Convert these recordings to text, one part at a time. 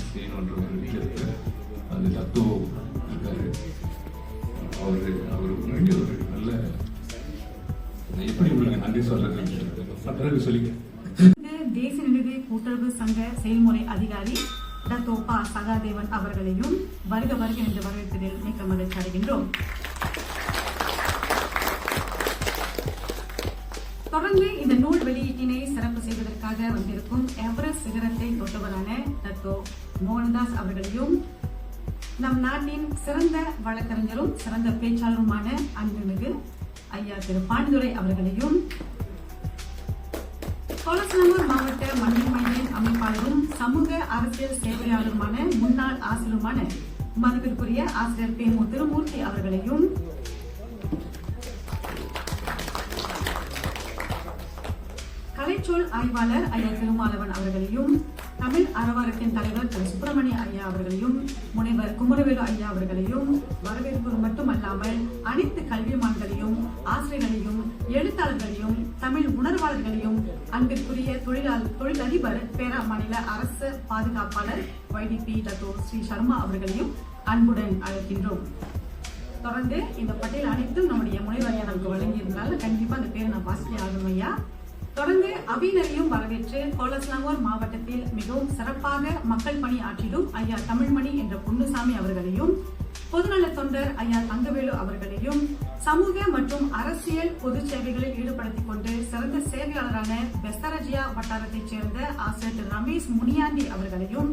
செய்யணுன்ற ஒரு விஷயத்தில் அது தத்துவம் இருக்காரு. அவருக்கு வேண்டிய ஒரு நல்ல எப்படி உங்களுக்கு நன்றி சொல்றது சொல்லி தேசிய நிதி கூட்டுறவு சங்க செயல்முறை அதிகாரி டத்தோபா சகாதேவன் அவர்களையும் வருக வருக என்று வரவேற்பதில் மிக்க மகிழ்ச்சி அடைகின்றோம். தொடர்ந்து இந்த நூல் வெளியீட்டினை சிறப்பு செய்வதற்காக வந்திருக்கும் எவரெஸ்ட் சிகரத்தை தொட்டவரான டத்தோ மோகன்தாஸ் அவர்களையும் நம் நாட்டின் சிறந்த வழக்கறிஞரும் சிறந்த பேச்சாளருமான அன்புமிகு ஐயா திரு பாண்டித்துரை அவர்களையும் கோலசலம்பூர் மாவட்ட மண்ணின் மைய அமைப்பாளரும் சமூக அரசியல் சேவையாளருமான முன்னாள் ஆசிரியருமான மதிப்பிற்குரிய ஆசிரியர் பி மு திருமூர்த்தி அவர்களையும் கலைச்சொல் ஆய்வாளர் ஐயா திருமாலவன் அவர்களையும் தமிழ் அறவாரத்தின் தலைவர் திரு சுப்பிரமணிய ஐயா அவர்களையும் முனைவர் குமரவேலு ஐயா அவர்களையும் வரவேற்பது மட்டுமல்லாமல் அனைத்து கல்விமான்களையும் ஆசிரியர்களையும் எழுத்தாளர்களையும் தமிழ் உணர்வாளர்களையும் அன்பிற்குரிய தொழிலதிபர் பேரா மாநில அரசு பாதுகாப்பாளர் YDP டத்தோ ஸ்ரீ சர்மா அவர்களையும் அன்புடன் அழைக்கின்றோம். தொடர்ந்து இந்த பட்டியல் அனைத்தும் நம்முடைய முனைவர் ஐயா நமக்கு வழங்கியிருந்தால் கண்டிப்பா அந்த பேரை நான் வாசிக்க ஆகும் ஐயா. தொடர்ந்து அபிநரையும் வரவேற்று கோலசலம்பூர் மாவட்டத்தில் மிகவும் சிறப்பாக மக்கள் பணி ஆற்றிடும் ஐயா தமிழ்மணி என்ற பொன்னுசாமி அவர்களையும் பொதுநல தொண்டர் ஐயா தங்கவேலு அவர்களையும் சமூக மற்றும் அரசியல் பொது சேவைகளில் ஈடுபடுத்திக் கொண்டு சிறந்த சேவையாளரான பெஸ்தரஜியா வட்டாரத்தைச் சேர்ந்த ஆசிரியர் திரு ரமேஷ் முனியாண்டி அவர்களையும்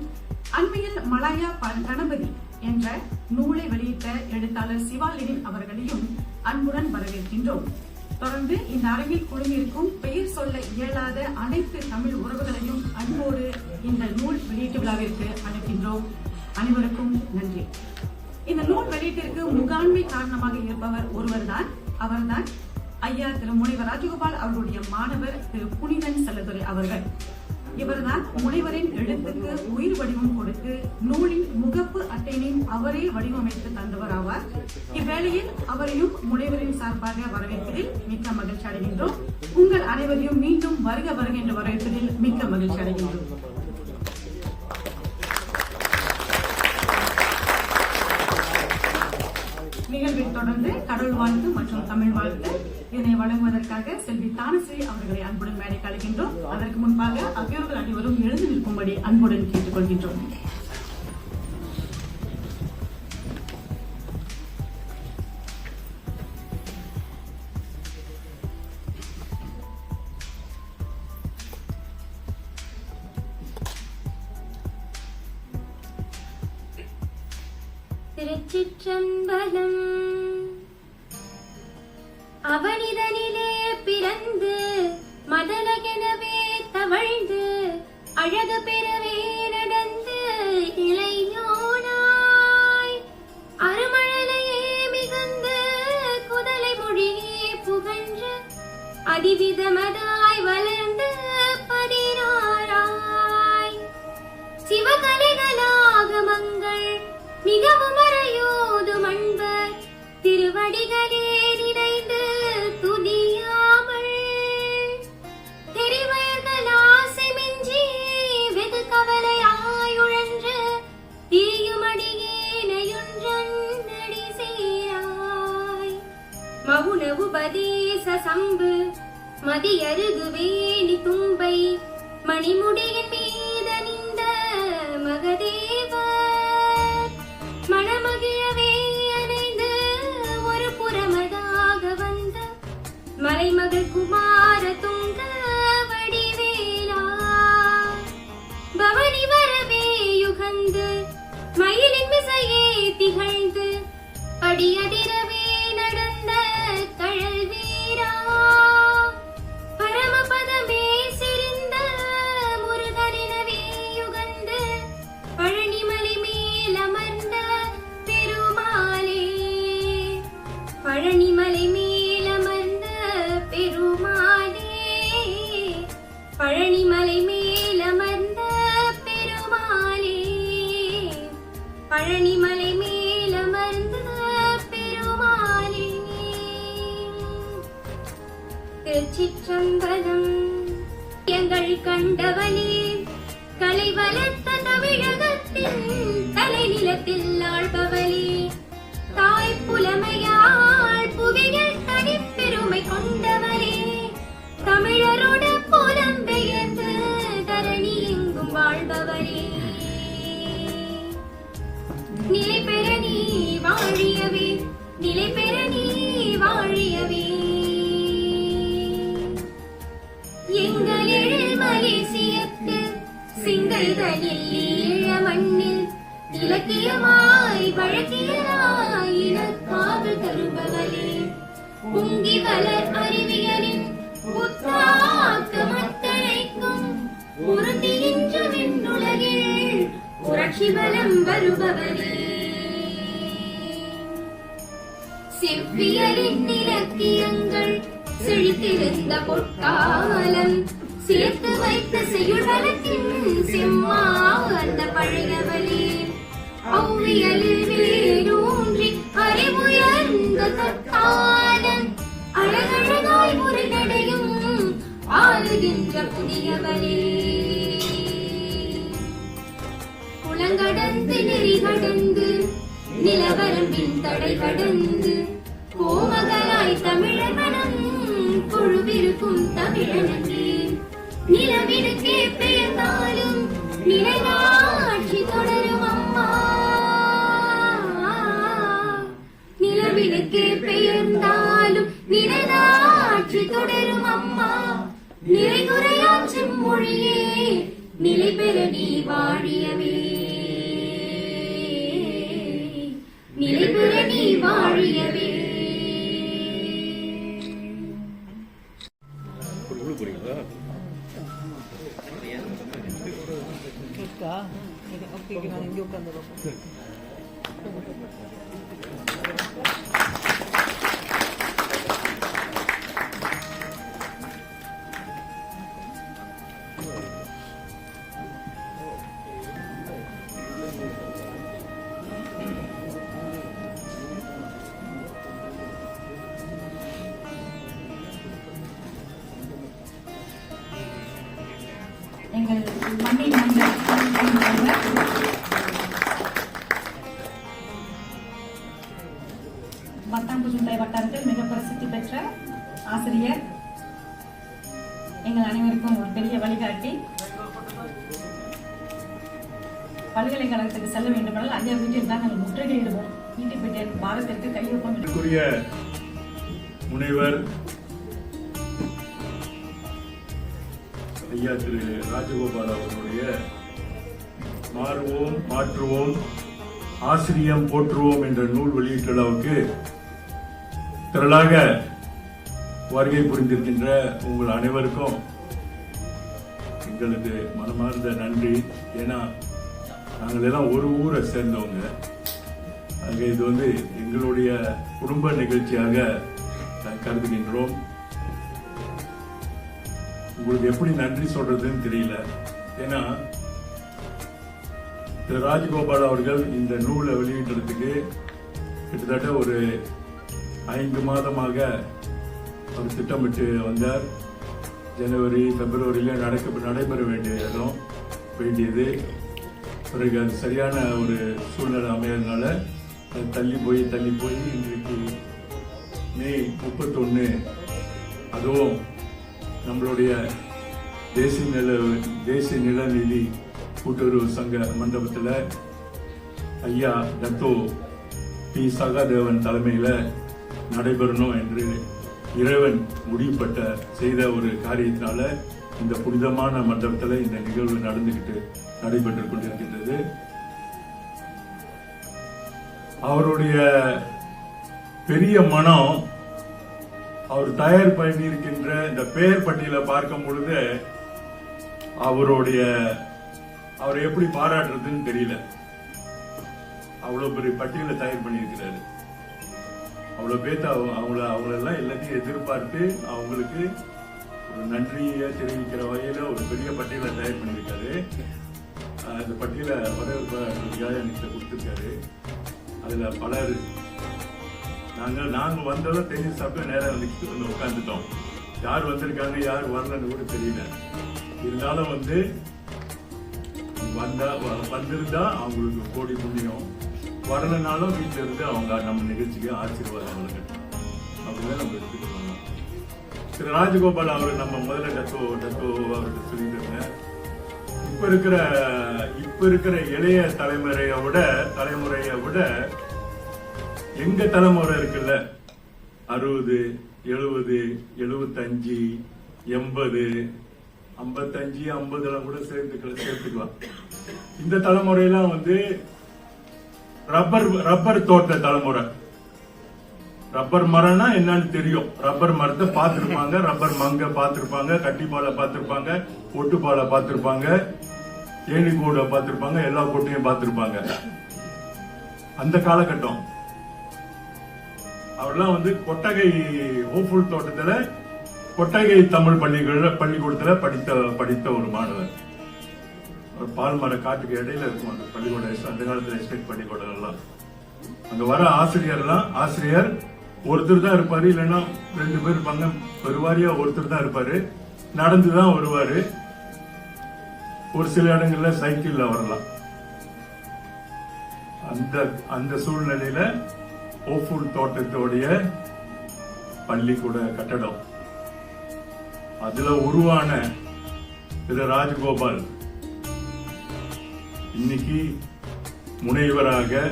அண்மையில் மலாயா கணபதி என்ற நூலை வெளியிட்ட எழுத்தாளர் சிவாலினி அவர்களையும் அன்புடன் வரவேற்கின்றோம். தொடர்ந்து இந்த அரங்கில் குழுமிருக்கும் பெயர் சொல்ல இயலாத அனைத்து தமிழ் உறவுகளையும் அன்போடு இந்த நூல் வெளியீட்டு விழாவிற்கு அழைக்கின்றோம். அனைவருக்கும் நன்றி. இந்த நூல் வெளியீட்டிற்கு முகாண்மை காரணமாக இருப்பவர் ஒருவர்தான். அவர்தான் ஐயா திரு முனைவர் ராஜகோபால் அவர்களுடைய மாணவர் திரு புனிதன் செல்லதுரை அவர்கள். இவர்தான் முனைவரின் எழுத்துக்கு உயிர் வடிவம் கொடுத்து நூலின் முகப்பு அட்டையினையும் அவரே வடிவமைத்து தந்தவர் ஆவார். இவ்வேளையில் அவரையும் முனைவரின் சார்பாக வரவேற்பதில் மிக்க மகிழ்ச்சி அடைகின்றோம். உங்கள் அனைவரையும் மீண்டும் வருக வருக என்று வரவேற்பதில் மிக்க மகிழ்ச்சி அடைகின்றோம். நிகழ்வில் தொடர்ந்து கடவுள் வாழ்த்து மற்றும் தமிழ் வாழ்த்து இதனை வழங்குவதற்காக செல்வி தானஸ்ரீ அவர்களை அன்புடன் மேடைக்கு அழைக்கின்றோம். அதற்கு முன்பாக அவையோர்கள் அனைவரும் எழுந்து நிற்கும்படி அன்புடன் கேட்டுக் கொள்கின்றோம். திருச்சிற்றம்பலம். அவனிதனிலே பிறந்து மதலகெனவே தவழ்ந்து அழகு பெறவே நடந்து இளையோனாய் அருமழலையே மிகுந்து குதலை மொழியே புகன்ற அதிவிதமதாய் வளர்ந்து பதினாராய் சிவகலைகளாகமங்கள் மிகவும் அறையோதும் அன்பர் திருவடிகளே நினைந்து துதியாமல் தெரிவயர்கள் ஆசை மிஞ்சி வெகு கவலை ஆயுழன்று திரியுமடியேனையொன்றன் நடி சேராய் மவுன உபதேச சம்பு மதியருகு வேணி தும்பை மணிமுடியின் மீதனிந்த மகதேவர் மணமகிழவே அணைந்து ஒரு புறமதாக வந்த மலைமகள் குமார துங்க வடிவேலா பவனி வரவே யுகந்து மயிலின் மிசையே திகழ்ந்து அடியதிரவே நடந்த கழல் வீரா பரமபதமே சிரிந்த முருகனினவே யுகந்து பழனிமலை மேல் அமர்ந்த பழனிமலை மேலமர்ந்த பெருமாளே பழனிமலை மேலமர்ந்த பெருமாளே பழனிமலை மேலமர்ந்த பெருமாளே. திருச்சிற்றம்பலம். எங்கள் கண்டவனே கலை வளர்த்த தமிழகத்தில் தமிழின் தலைநிலத்தில் ஆள்பவளே, தாய் புலமையாள் புவியில் தனிப்பெருமை கொண்டவளே, தமிழரோடு புலம்பெயர்ந்து தரணி எங்கும் வாழ்பவளே, நிலை பெற நீ வாழியவே, நிலை பெற நீ வாழியவே. எங்கள் எழில் மலேசியத்து சிங்கைகளில் ஈழ மண்ணில் இலக்கியமாய் வழக்கியலாய் இனக்காவல் தருபவளே, பொங்கி வளர் அறிவியலின் புத்தாக்க மத்தனைக்கும் உறுதி இன்று விண்ணுலகில் புரட்சி பலம் வருபவரே, செவ்வியலின் இலக்கியங்கள் செழித்திருந்த பொற்காலம் சேர்த்து வைத்த செய்யுள் வழக்கின் செம்மா அந்த பழையவளே, அவ்வியலில் வேரூன்றி அறிவுயர்ந்த தற்காலம் அழகழகாய் முறைநடையும் ஆளுகின்ற புதியவளே, குளங்கடந்து நெறி கடந்து நிலவரம்பின் தடை கடந்து கோமகராய் தமிழர் மனம் கொழுவிருக்கும் தமிழனுக்கு நிலவினுக்கே பெயர்ந்தாலும் நிலையாட்சி தொடரும் அம்மா, நிலவினுக்கே பெயர்ந்தாலும் நிலையாட்சி தொடரும் அம்மா, நிலை குறையாற்றும் மொழியே நிலை பெற நீ வாழியவே, நிலை பெற நீ வாழியவே. ஓகே நான் இங்கே உட்காந்துருவோம். எங்கள் மண்ணின் மஞ்சள் பத்தாம்பூச்சுண்டை வட்டாரத்தில் மிக பிரசித்தி பெற்ற ஆசிரியர், எங்கள் அனைவருக்கும் ஒரு பெரிய வழிகாட்டி. பல்கலைக்கழகத்துக்கு செல்ல வேண்டுமானால் ஐயா வீட்டில் தான் நாங்கள் முற்றுகையிடுவோம். வீட்டுக்கு போயிட்டு பாரத்திற்கு கையொப்பம் முனைவர் ஐயா திரு ராஜகோபால் அவர்களுடைய மாறுவோம் மாற்றுவோம் ஆசிரியம் போற்றுவோம் என்ற நூல் வெளியீட்டு விழாவுக்கு திரளாக வருகை புரிந்திருக்கின்ற உங்கள் அனைவருக்கும் எங்களது மனமார்ந்த நன்றி. ஏன்னா நாங்கள் எல்லாம் ஒரு ஊரை சேர்ந்தவங்க. ஆக இது எங்களுடைய குடும்ப நிகழ்ச்சியாக கருதுகின்றோம். உங்களுக்கு எப்படி நன்றி சொல்றதுன்னு தெரியல. ஏன்னா திரு ராஜகோபால் அவர்கள் இந்த நூலை வெளியிடுறதுக்கு கிட்டத்தட்ட ஒரு 5 மாதமாக அவர் திட்டமிட்டு வந்தார். ஜனவரி பிப்ரவரியில நடைபெற வேண்டியது. பிறகு அது சரியான ஒரு சூழ்நிலை அமையறதுனால அது தள்ளி போய் இன்றைக்கு மே 31 அதுவும் நம்மளுடைய தேசிய நிலநிதி கூட்டுறவு சங்க மண்டபத்தில் ஐயா டத்தோ பி சகாதேவன் தலைமையில் நடைபெறணும் என்று இறைவன் செய்த ஒரு காரியத்தினால இந்த புனிதமான மண்டபத்தில் இந்த நிகழ்வு நடைபெற்றுக் கொண்டிருக்கின்றது. அவருடைய பெரிய மனம், அவர் தயார் பண்ணியிருக்கின்ற இந்த பெயர் பட்டியலை பார்க்கும் பொழுது அவரை எப்படி பாராட்டுறதுன்னு தெரியல. அவ்வளவு பெரிய பட்டியலை தயார் பண்ணியிருக்கிறாரு. அவ்வளவு பேர்த்து அவங்களெல்லாம் எல்லாத்தையும் எதிர்பார்த்து அவங்களுக்கு ஒரு நன்றியை தெரிவிக்கிற வகையில ஒரு பெரிய பட்டியலை தயார் பண்ணியிருக்காரு. அந்த பட்டியலை வரவேற்பாக எனக்கு கொடுத்திருக்காரு. அதுல பலர் நாங்க வந்ததும் தெரிஞ்சு சாப்பிட்டு நேரம் வந்து உட்காந்துட்டோம். யார் வந்திருக்காங்க யார் வரலன்னு கூட தெரியல. இருந்தாலும் வந்திருந்தா அவங்களுக்கு கோடி புண்ணியம், வரலனாலும் வீட்டுல இருந்து அவங்க நம்ம நிகழ்ச்சிக்கு ஆசீர்வாதம் வழங்கட்டும் அப்படிதான் நம்ம எடுத்துக்கணும். திரு ராஜகோபால் அவர் நம்ம முதல்ல டத்தோ அவர்கிட்ட சொல்லிட்டு இருந்தேன். இப்ப இருக்கிற இளைய தலைமுறையை விட எங்க தலைமுறை இருக்குல்ல 60, 70, 75, 80, 55, 50 கூட சேர்த்துக்கலாம். இந்த தலைமுறையெல்லாம் வந்து ரப்பர் தோட்ட தலைமுறை. ரப்பர் மரம்னா என்னன்னு தெரியும். ரப்பர் மரத்தை பார்த்திருப்பாங்க, ரப்பர் மங்க பார்த்திருப்பாங்க, கட்டிப்பாலை பார்த்திருப்பாங்க, ஒட்டுப்பாலை பார்த்திருப்பாங்க, ஏணிக்கூட பார்த்திருப்பாங்க, எல்லா கொட்டையும் பார்த்திருப்பாங்க. அந்த காலகட்டம் அவர்லாம் வந்து கொட்டகை ஹோப்ஃபுல் தோட்டத்துல கொட்டகை தமிழ் பள்ளிக்கூடத்துல படித்த ஒரு மாணவர். ஒரு பால்மர காட்டுக்கு இடையில இருக்கும் அந்த பள்ளிக்கூடம். அந்த காலத்துல எஸ்டேட் பள்ளிக்கூடம் எல்லாம். அங்க வர ஆசிரியர் ஒருத்தர் தான் இருப்பாரு, இல்லைன்னா 2 பேர் இருப்பாங்க. பெருவாரியா ஒருத்தர் தான் இருப்பாரு, நடந்துதான் வருவாரு. ஒரு சில இடங்கள்ல சைக்கிள்ல வரலாம். அந்த சூழ்நிலையில ஹோப்ஃபுல் தோட்டத்தோடைய பள்ளிக்கூட கட்டடம், அதுல உருவான திரு ராஜகோபால் இன்னைக்கு முனைவராக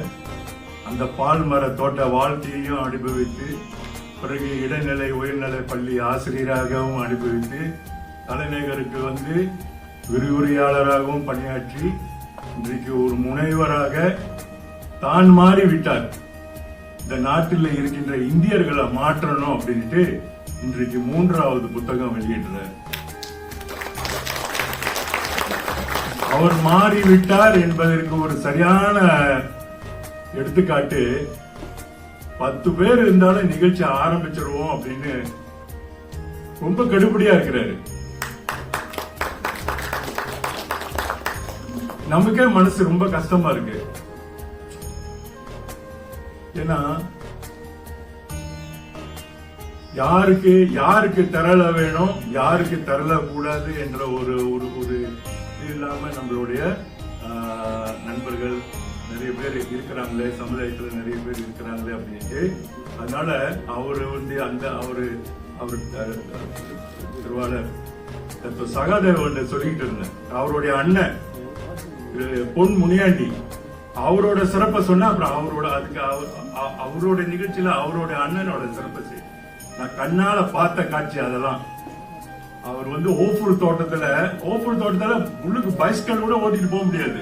அந்த பால்மர தோட்ட வாழ்க்கையையும் அனுபவித்து, பிறகு இடைநிலை உயர்நிலை பள்ளி ஆசிரியராகவும் அனுபவித்து, தலைநகருக்கு வந்து விரிவுரையாளராகவும் பணியாற்றி இன்றைக்கு ஒரு முனைவராக தான் மாறிவிட்டார். இந்த நாட்டில் இருக்கின்ற இந்தியர்களை மாற்றணும் அப்படின்ட்டு இன்றைக்கு 3வது புத்தகம் வெளியிடுறார். அவர் மாறிவிட்டார் என்பதற்கு ஒரு சரியான எடுத்துக்காட்டு, 10 பேர் இருந்தாலும் நிகழ்ச்சி ஆரம்பிச்சிருவோம் அப்படின்னு ரொம்ப கடுபடியா இருக்கிறாரு. நமக்கே மனசு ரொம்ப கஷ்டமா இருக்கு. ஏன்னா யாருக்கு தரல வேணும், யாருக்கு தரல கூடாது என்ற ஒரு இது இல்லாம நம்மளுடைய நண்பர்கள் நிறைய பேர் இருக்கிறாங்களே, சமுதாயத்துல நிறைய பேர் இருக்கிறாங்களே அப்படின்ட்டு. அதனால அவரு வந்து அவரு திருவாளர் சகாதேவன் சொல்லிட்டு இருந்தேன். அவருடைய அண்ணன் பொன் முனியாண்டி அவரோட சிறப்பை சொன்ன, அப்புறம் அவரோட நிகழ்ச்சியில அவரோட அண்ணனோட சிறப்பை நான் கண்ணால பார்த்த காட்சி. அதெல்லாம் அவர் வந்து ஹோப்ஃபுல் தோட்டத்துல உள்ளுக்கு பைஸ்கல் கூட ஓட்டிட்டு போக முடியாது.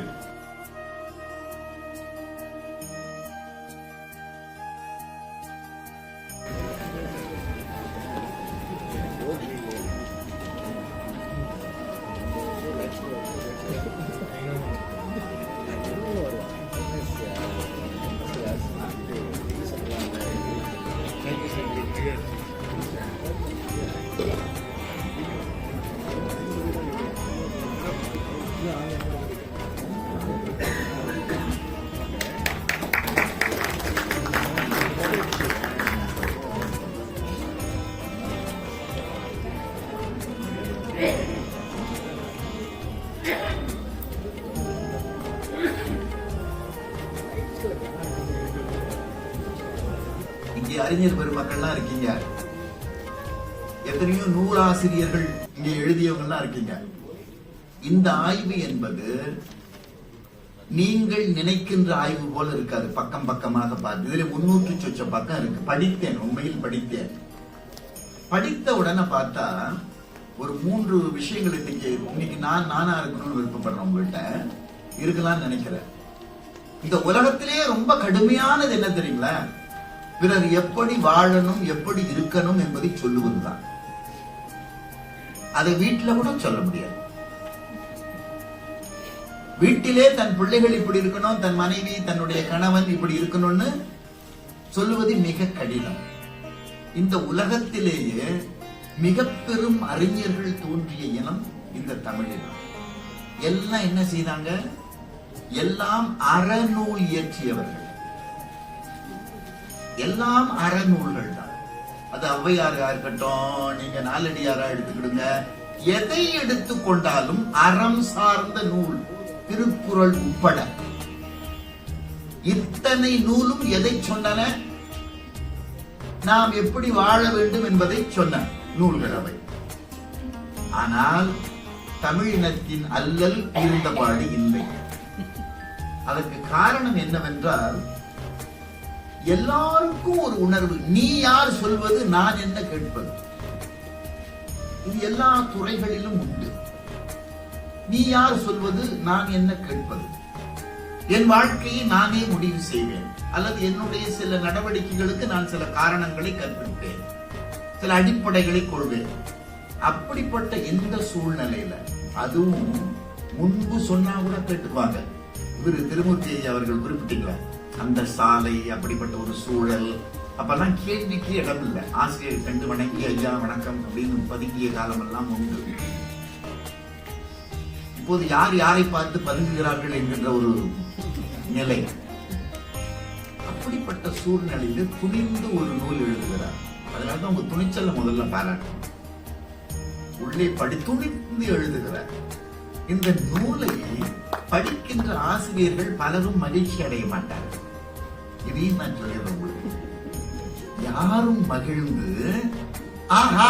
இங்கே அறிஞர் பெருமக்கள்லாம் இருக்கீங்க, எத்தனையோ நூலாசிரியர்கள் இங்கே எழுதியவங்கலாம் இருக்கீங்க. இந்த ஆய்வு என்பது நீங்கள் நினைக்கின்ற ஆய்வு போல இருக்காது. பக்கம் பக்கமாக பார்த்து இதுல 300 சொச்ச பக்கம் இருக்கு. படித்தேன், உண்மையில் படித்தேன். படித்த உடனே பார்த்தா ஒரு 3 விஷயங்கள் இன்னைக்கு நானா இருக்கணும்னு விருப்பப்படுறேன். உங்கள்கிட்ட இருக்கலாம்னு நினைக்கிறேன். இந்த உலகத்திலேயே ரொம்ப கடுமையானது என்ன தெரியுங்களா? பிறர் எப்படி வாழணும், எப்படி இருக்கணும் என்பதை சொல்லுவதுதான். அதை வீட்டில கூட சொல்ல முடியாது. வீட்டிலே தன் பிள்ளைகள் இப்படி இருக்கணும், தன் மனைவி தன்னுடைய கணவன் இப்படி இருக்கணும்னு சொல்லுவது மிக கடினம். இந்த உலகத்திலேயே மிக பெரும் அறிஞர்கள் தோன்றிய இனம் இந்த தமிழினம். எல்லாம் என்ன செய்தாங்க? எல்லாம் அறநூல் இயற்றியவர்கள். எல்லாம் அறநூல்கள் தான். அது ஔவையாரா இருக்கட்டும், நீங்க நாலடியாரா எடுத்துக்கிடுங்க, எதை எடுத்துக்கொண்டாலும் அறம் சார்ந்த நூல் திருக்குறள் உட்பட இத்தனை நூலும் எதை சொன்னன? நாம் எப்படி வாழ வேண்டும் என்பதை சொன்ன நூல்கள் அவை. ஆனால் தமிழினத்தின் அல்லல் இருந்தபாடு இல்லை. அதற்கு காரணம் என்னவென்றால், எல்லாருக்கும் ஒரு உணர்வு, நீ யார் சொல்வது, நான் என்ன கேட்பது. இது எல்லா துறைகளிலும் உண்டு. நீ யார் சொல்வது, நான் என்ன கேட்பது. என் வாழ்க்கையை நானே முடிவு செய்வேன், அல்லது என்னுடைய சில நடவடிக்கைகளுக்கு நான் சில காரணங்களை கற்பிப்பேன், சில அடிப்படைகளை கொள்வேன். அப்படிப்பட்ட இந்த சூழ்நிலையில, அதுவும் முன்பு சொன்னா கூட கேட்டுக்குவாங்க. இவரு திருமூர்த்தி அவர்கள் குறிப்பிட்டீங்களா, அந்த சாலை, அப்படிப்பட்ட ஒரு சூழல், அப்பெல்லாம் கேள்விக்கு இடம் இல்லை. ஆசிரியர் கண்டு வணங்கி ஐயா வணக்கம் அப்படின்னு பதுங்கிய காலம் எல்லாம் உண்டு. இப்போது யார் யாரை பார்த்து பதுங்குகிறார்கள் என்கின்ற ஒரு நிலை. அப்படிப்பட்ட சூழ்நிலையில் துணிந்து ஒரு நூல் எழுதுகிறார். அதனாலதான் உங்க துணிச்சல முதல்ல பாராட்டும். உள்ளே துணிந்து எழுதுகிறார். இந்த நூலை படிக்கின்ற ஆசிரியர்கள் பலரும் மகிழ்ச்சி அடைய மாட்டார்கள். இதையும் நான் சொல்லிடுறேன் உங்களுக்கு. யாரும் மகிழ்ந்து ஆஹா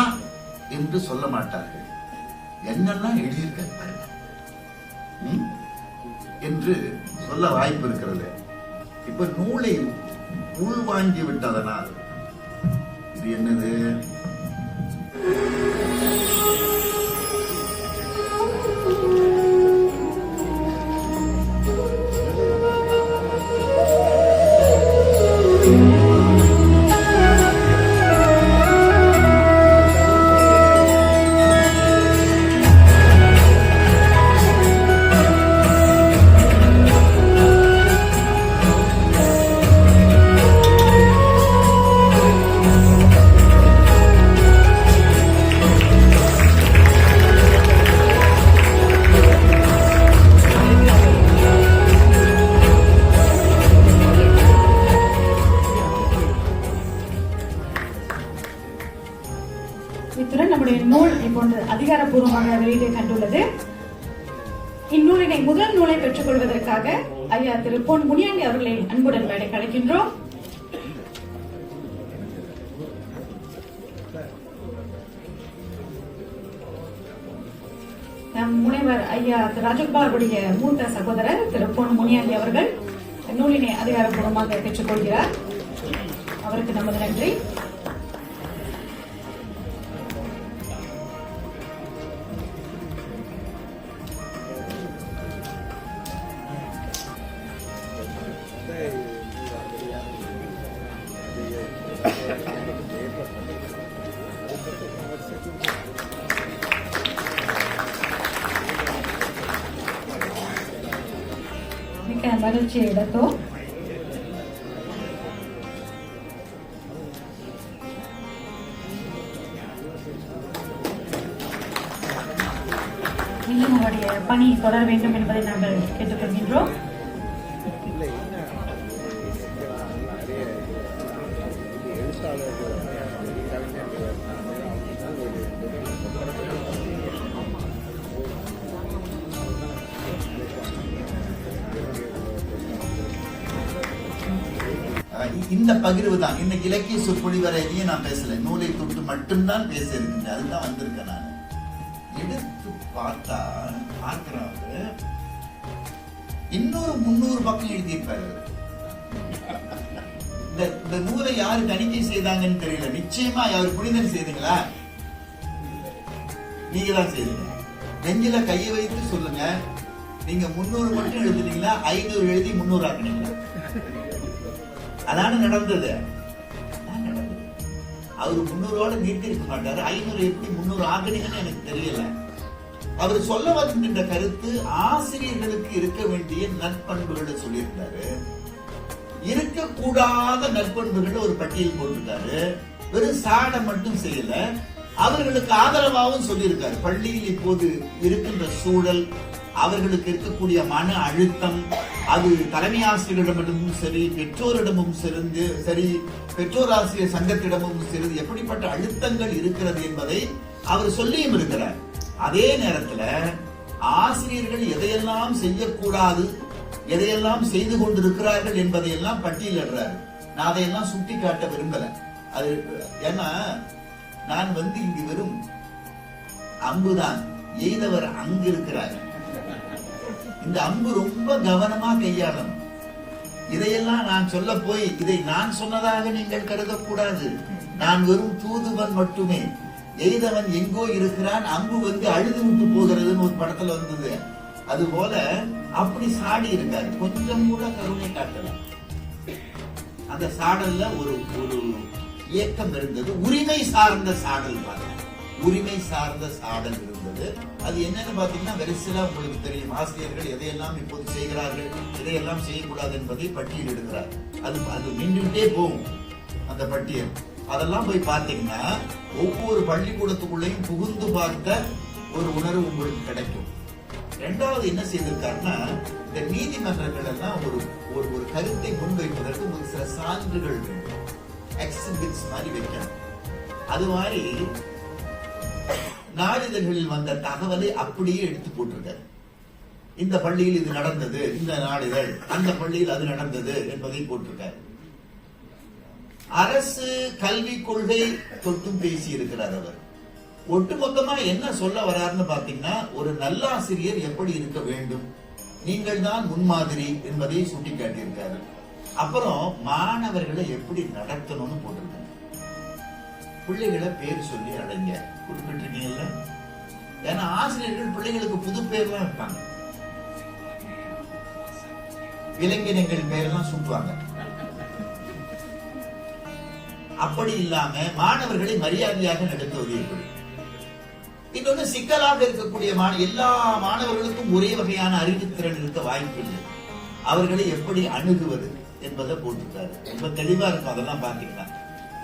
என்று சொல்ல மாட்டார்கள். என்னெல்லாம் எழுதியிருக்க என்று சொல்ல வாய்ப்பு இருக்கிறது. இப்ப நூலை உள்வாங்கி விட்டதனால் இது என்னது? இத்துடன் நம்முடைய நூல் இப்போது அதிகாரப்பூர்வமாக வெளியிட கண்டுள்ளது. இந்நூலினை முதல் நூலை பெற்றுக் கொள்வதற்காக ஐயா திரு பொன் முனியாண்டி அவர்களை அன்புடன் மேடை அழைக்கின்றோம். நம் முனைவர் ஐயா திரு ராஜகோபாலுடைய மூத்த சகோதரர் திரு பொன் முனியாண்டி அவர்கள் நூலினை அதிகாரப்பூர்வமாக பெற்றுக் கொள்கிறார். அவருக்கு நமது நன்றி. மிக்க மகிழ்ச்சி இடத்தோம். இன்னும் உங்களுடைய பணி தொடர வேண்டும் என்பதை நாங்கள் கேட்டுக்கொள்கின்றோம். இந்த பகிர்வு தான் இன்னைக்கு இலக்கிய சொற்பொழிவு வரை எதையும் நான் பேசல, நூலை தொட்டு மட்டும்தான் பேச இருக்கின்றேன். அதுதான் வந்திருக்கேன். நான் எடுத்து பார்த்தா பார்க்கிறாரு இன்னொரு 300 பக்கம் எழுதியிருப்பாரு. இந்த நூலை யாரு தணிக்கை செய்தாங்கன்னு தெரியல. நிச்சயமா யாரு புனிதன் செய்தீங்களா? நீங்க தான் செய்தீங்க. நெஞ்சில கையை வைத்து சொல்லுங்க, நீங்க 300 மட்டும் எழுதுனீங்களா 500 எழுதி 300 ஆக்குனீங்களா? அதான நடந்தது. அவரு 300ஓட நீட்டி இருக்க மாட்டாரு. 500 எப்படி 300 ஆகுனீங்கன்னு எனக்கு தெரியல. அவர் சொல்ல வருகின்ற கருத்து ஆசிரியர்களுக்கு இருக்க வேண்டிய நற்பண்புகளை சொல்லியிருந்தாரு. இருக்கக்கூடாத நற்பண்புகள் ஒரு பட்டியல் போட்டிருக்காரு. வெறும் சாட மட்டும் செய்யல, அவர்களுக்கு ஆதரவாகவும் சொல்லியிருக்காரு. பள்ளியில் இப்போது இருக்கின்ற சூழல், அவர்களுக்கு இருக்கக்கூடிய மன அழுத்தம், அது தலைமை ஆசிரியரிடமும் சரி, பெற்றோரிடமும் சரி, பெற்றோர் ஆசிரியர் சங்கத்திடமும் சரி, எப்படிப்பட்ட அழுத்தங்கள் இருக்கிறது என்பதை அவர் சொல்லியும் இருக்கிறார். அதே நேரத்துல ஆசிரியர்கள் எதையெல்லாம் செய்யக்கூடாது, எதையெல்லாம் செய்து கொண்டிருக்கிறார்கள் என்பதையெல்லாம் பட்டியலிடுறாரு. நான் அதையெல்லாம் சுட்டி காட்ட விரும்பல. அது ஏன்னா நான் இங்கு வெறும் அம்புதான், எய்தவர் அங்கு இருக்கிறார். இந்த அம்பு ரொம்ப கவனமா கையாளணும். இதையெல்லாம் நான் சொல்ல போய் இதை நான் சொன்னதாக நீங்கள் கருதக்கூடாது. நான் வெறும் தூதுவன் மட்டுமே. எய்தவன் எங்கோ இருக்கிறான், அம்பு அழுது விட்டு போகிறதுன்னு ஒரு படத்துல வந்தது. அது போல அப்படி சாடி இருக்காரு. கொஞ்சம் கூட கருணை காட்டலாம். அந்த சாடல்ல ஒரு ஒரு இயக்கம் இருந்தது. உரிமை சார்ந்த சாடல், உரிமை சார்ந்த சாடல் இருந்தது. அது என்னன்னு பாத்தீங்கன்னா வரிசையா உங்களுக்கு தெரியும். ஆசிரியர்கள் எதையெல்லாம் இப்போது செய்கிறார்கள், எதையெல்லாம் செய்யக்கூடாது என்பதை பட்டியல் எடுக்கிறார். அது நின்றுட்டே போகும் அந்த பட்டியல். அதெல்லாம் போய் பார்த்தீங்கன்னா ஒவ்வொரு பள்ளிக்கூடத்துக்குள்ளேயும் புகுந்து பார்த்த ஒரு உணர்வு உங்களுக்கு கிடைக்கும். இரண்டாவது என்ன செய்திருக்காருன்னா, இந்த நீதிமன்றங்கள் எல்லாம் ஒரு ஒரு கருத்தை முன்வைப்பதற்கு உங்களுக்கு சில சான்றுகள் வேண்டும், எக்ஸிபிட்ஸ் மாதிரி வைக்கணும். அது மாதிரி நாளிதழ்களில் வந்த தகவலை அப்படியே எடுத்து போட்டிருக்காரு. இந்த பள்ளியில் இது நடந்தது, இந்த நாளிதழ், அந்த பள்ளியில் அது நடந்தது என்பதை போட்டிருக்காரு. அரசு கல்வி கொள்கை தொட்டும் பேசி இருக்கிறார் அவர். ஒட்டுமொத்தமா என்ன சொல்ல வர்றாருன்னு பாத்தீங்கன்னா, ஒரு நல்லாசிரியர் எப்படி இருக்க வேண்டும், நீங்கள் தான் முன்மாதிரி என்பதை சுட்டிக்காட்டியிருக்காரு. அப்புறம் மாணவர்களை எப்படி நடத்தணும்னு போட்டிருக்காங்க. பிள்ளைகளை பேர் சொல்லி அடைங்க குறிப்பிட்டிருக்கீங்கல்ல. ஏன்னா ஆசிரியர்கள் பிள்ளைகளுக்கு புது பேர்லாம் இருப்பாங்க, விலங்கினங்கள் பேரெல்லாம் சூட்டுவாங்க. அப்படி இல்லாம மாணவர்களை மரியாதையாக நடத்துவது எப்படி. இன்னொன்னு, சிக்கலாக இருக்கக்கூடிய எல்லா மாணவர்களுக்கும் ஒரே வகையான அறிவுத்திறன் இருக்க வாய்ப்பில்லை. அவர்களை எப்படி அணுகுவது என்பதை போட்டிருக்காரு. ரொம்ப தெளிவா இருக்கும் அதெல்லாம் பாத்தீங்கன்னா.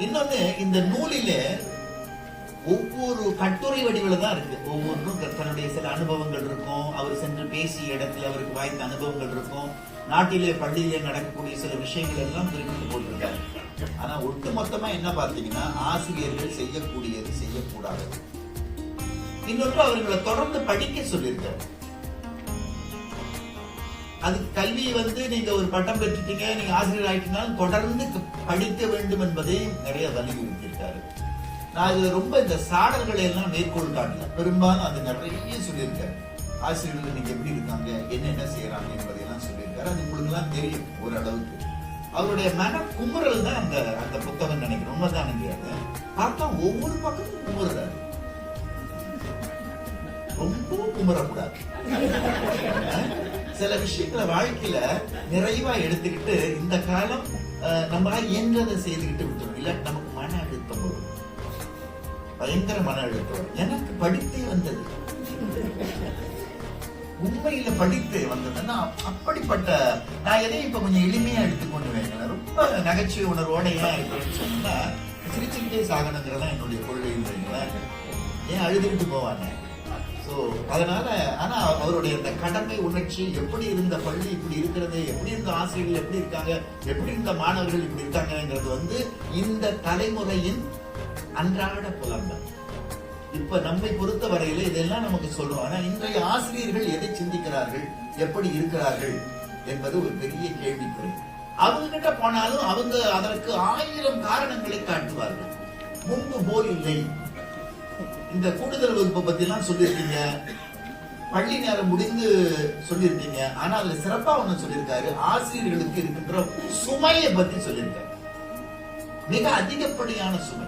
இன்னொன்னு, இந்த நூலிலே ஒவ்வொரு கட்டுரை வடிவில் தான் இருக்கு. ஒவ்வொன்றும் தன்னுடைய சில அனுபவங்கள் இருக்கும். அவர் சென்று பேசிய இடத்துல அவருக்கு வாய்ந்த அனுபவங்கள் இருக்கும். நாட்டிலே பள்ளியிலே நடக்கக்கூடிய சில விஷயங்கள் எல்லாம் குறிப்பிட்டு போட்டிருக்காரு. ஆனா ஒட்டுமொத்தமா என்ன பார்த்தீங்கன்னா, ஆசிரியர்கள் செய்யக்கூடியது செய்யக்கூடாது. இன்னொன்று, அவர்களை தொடர்ந்து படிக்க சொல்லியிருக்காரு. அது கல்வி நீங்க ஒரு பட்டம் பெற்றுட்டீங்க, நீங்க ஆசிரியர் ஆயிட்டீங்கன்னாலும் தொடர்ந்து படிக்க வேண்டும் என்பதை நிறைய வலியுறுத்தியிருக்காரு. நான் இது ரொம்ப இந்த சாடல்களை எல்லாம் மேற்கோள் காட்டல, பெரும்பாலும் அது நிறைய சொல்லியிருக்காரு. ஆசிரியர்கள் நீங்க எப்படி இருக்காங்க, என்னென்ன செய்யறாங்க என்பதையெல்லாம் சொல்லியிருக்காரு. அது உங்களுக்கு எல்லாம் தெரியும் ஓரளவுக்கு. அவருடைய மன குமுறல் தான் அந்த புத்தகம் நினைக்கிறேன். உண்மைதான் நினைக்கிறாங்க. பார்த்தா ஒவ்வொரு பக்கமும் குமுறாரு. ரொம்ப குமுறக்கூடாது. சில விஷயங்களை வாழ்க்கையில நிறைவா எடுத்துக்கிட்டு இந்த காலம் நம்மளால இயன்றதை செய்துக்கிட்டு விட்டுரும். இல்ல நமக்கு மன அழுத்தம் வரும், பயங்கர மன அழுத்தம் வரும். எனக்கு படித்தே வந்தது, உண்மையில படித்து வந்ததுன்னா அப்படிப்பட்ட நான் எதையும் இப்ப கொஞ்சம் எளிமையா எடுத்துக்கொண்டு வைக்கிறேன். ரொம்ப நகைச்சுவை உணர்வோட ஏன் இருக்குன்னு சொன்னா, சிரிச்சுக்கிட்டே சாகணுங்கிறதா என்னுடைய கொள்கைன்றீங்களேன். ஏன் அழுதுகிட்டு போவாங்க. சோ அதனால ஆனா அவருடைய அந்த கடமை உணர்ச்சி, எப்படி இருந்த பள்ளி இப்படி இருக்கிறது, எப்படி இருந்த ஆசிரியர்கள் எப்படி இருக்காங்க, எப்படி இருந்த மாணவர்கள் இப்படி இருக்காங்கிறது இந்த தலைமுறையின் அன்றாட புலம்பல். இப்ப நம்மை பொறுத்த வரையில இதெல்லாம் நமக்கு சொல்றோம். ஆனா இன்றைய ஆசிரியர்கள் எதை சிந்திக்கிறார்கள், எப்படி இருக்கிறார்கள் என்பது ஒரு பெரிய கேள்விக்குறி. அவங்க கிட்ட போனாலும் அவங்க அதற்கு 1000 காரணங்களை காட்டுவார்கள். முன்பு போல் இல்லை. இந்த கூடுதல் வகுப்பை பத்தி எல்லாம் சொல்லியிருக்கீங்க, பள்ளி நேரம் முடிந்து சொல்லியிருக்கீங்க. ஆனா அதுல சிறப்பா ஒண்ணு சொல்லியிருக்காரு, ஆசிரியர்களுக்கு இருக்கின்ற சுமையை பத்தி சொல்லியிருக்காரு. மிக அதிகப்படியான சுமை.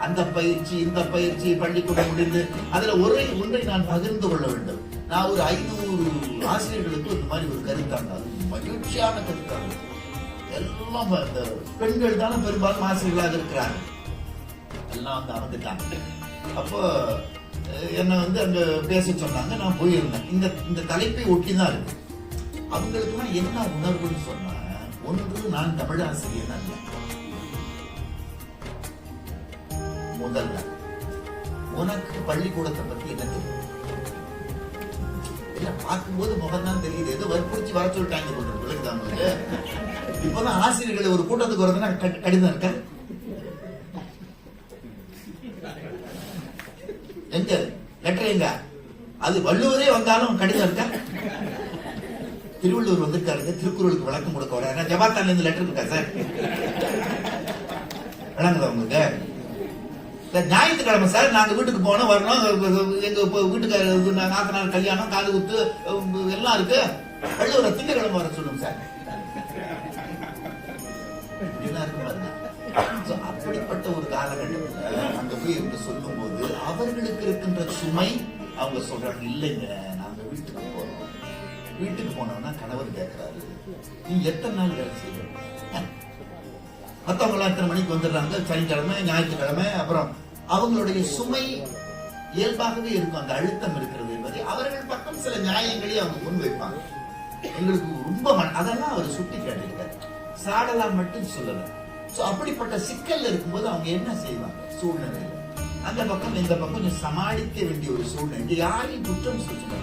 அந்த பயிற்சி இந்த பயிற்சி பள்ளிக்கூடம் முடிந்து அதுல ஒன்றை நான் பகிர்ந்து கொள்ள வேண்டும். நான் ஒரு 500 ஆசிரியர்களுக்கு இந்த மாதிரி ஒரு கருத்தாங்க, மகிழ்ச்சியான கருத்தாங்க. எல்லாம் இந்த பெண்கள் தானே பெரும்பாலும் ஆசிரியர்களாக இருக்கிறாங்க. எல்லாம் அமர்ந்துட்டாங்க. அப்போ என்ன அங்க பேச சொன்னாங்க. நான் போயிருந்தேன். இந்த தலைப்பை ஒட்டி தான் இருக்கு. அவங்களுக்கு என்ன உணர்வுன்னு சொன்னா, ஒன்று, நான் தமிழ் ஆசிரியர் அல்ல. முதல்ல உனக்கு பள்ளிக்கூடத்தை பத்தி என்ன தெரியும்? இல்ல பார்க்கும்போது முகம் தான் தெரியுது, ஏதோ வற்புறுத்தி வர சொல்லிட்டாங்க உங்களுக்கு. இப்பதான் ஆசிரியர்களை ஒரு கூட்டத்துக்கு வரதுன்னா கடிதம் இருக்க. எங்க லெட்டர் எங்க அது வள்ளுவரே வந்தாலும் கடிதம் இருக்கா? திருவள்ளுவர் வந்திருக்காருங்க, திருக்குறளுக்கு விளக்கம் கொடுக்க வர ஜபாத்தான்ல இருந்து லெட்டர் இருக்கா சார்? விளங்குதா உங்களுக்கு? ஞாயிற்றுக்கிழமை சார் நாங்க வீட்டுக்கு போனோம் வரணும், எங்க வீட்டுக்கு நாத்தனார் கல்யாணம், காது குத்து எல்லாம் இருக்கு. வள்ளுவரை திங்கக்கிழமை வர சொல்லுங்க சார். அப்படிப்பட்ட ஒரு காலகட்டத்துல அங்க போய் இருந்து சொல்லும் போது அவர்களுக்கு இருக்கின்ற சுமை, அவங்க சொல்றாங்க இல்லைங்க நாங்க வீட்டுக்கு போறோம். வீட்டுக்கு போனோம்னா கணவர் கேட்கிறாரு, நீ எத்தனை நாள் வேலை செய்ய? மத்தவங்க எல்லாம் எத்தனை மணிக்கு வந்துடுறாங்க, சனிக்கிழமை ஞாயிற்றுக்கிழமை. அப்புறம் அவங்களுடைய சுமை இயல்பாகவே இருக்கும், அந்த அழுத்தம் இருக்கிறது என்பதை அவர்கள் பக்கம் சில நியாயங்களையும் அவங்க முன் வைப்பாங்க. எங்களுக்கு ரொம்ப அதெல்லாம் அவர் சுட்டி காட்டியிருக்காரு, சாடலாம் மட்டும் சொல்லல. அப்படிப்பட்ட சிக்கல் இருக்கும்போது அவங்க என்ன செய்வாங்க? சூழ்நிலை அந்த பக்கம் இந்த பக்கம் கொஞ்சம் சமாளிக்க வேண்டிய ஒரு சூழ்நிலை. யாரையும் குற்றம் சொல்லுங்க,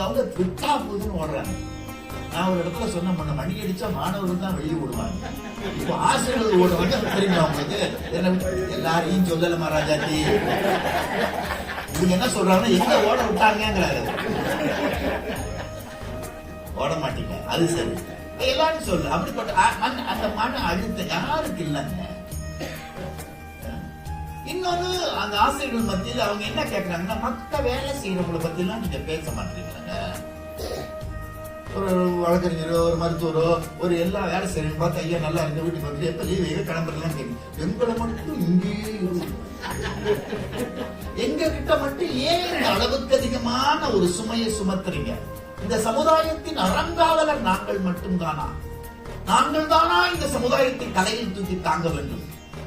அவங்க விட்டா போதுன்னு ஓடுறாங்க. நான் ஒரு இடத்துல சொன்ன பண்ண மணி அடிச்சா மாணவர்கள் தான் வெளியே ஓடுவாங்க, இப்போ ஆசிரியர்கள் ஓடுவாங்க. தெரியுமா அவங்களுக்கு? எல்லாரையும் சொல்லல மகாராஜாஜி, இவங்க என்ன சொல்றாங்கன்னா எங்க ஓட விட்டாங்கிறாரு. ஓட மாட்டீங்க அது சரி, எல்லாரும் சொல்லு. அப்படிப்பட்ட அந்த மன அழுத்தம் யாருக்கு இல்லைங்க. இன்னொன்னு அந்த ஆசிரியர்கள் மத்தியில் அவங்க என்ன கேட்கறாங்கன்னா, மத்த வேலை செய்யறவங்களை பத்தி எல்லாம் நீங்க பேச மாட்டீங்களாங்க. ஒரு வழக்கறிஞரோ ஒரு மருத்துவரோ ஒரு எல்லா வேலை செய்யறவங்க பார்த்து ஐயா நல்லா இருந்த வீட்டுக்கு வந்து எப்ப லீவ் கிளம்புறதுலாம் தெரியும். எங்களை மட்டும் இங்கேயே எங்க கிட்ட மட்டும் ஏன் இந்த அளவுக்கு அதிகமான ஒரு சுமையை சுமத்துறீங்க? இந்த சமுதாயத்தின் அறங்காவலர் நாங்கள் மட்டும்தானா? நாங்கள் தானா இந்த சமுதாயத்தை தலையில் தூக்கி தாங்க வேண்டும்?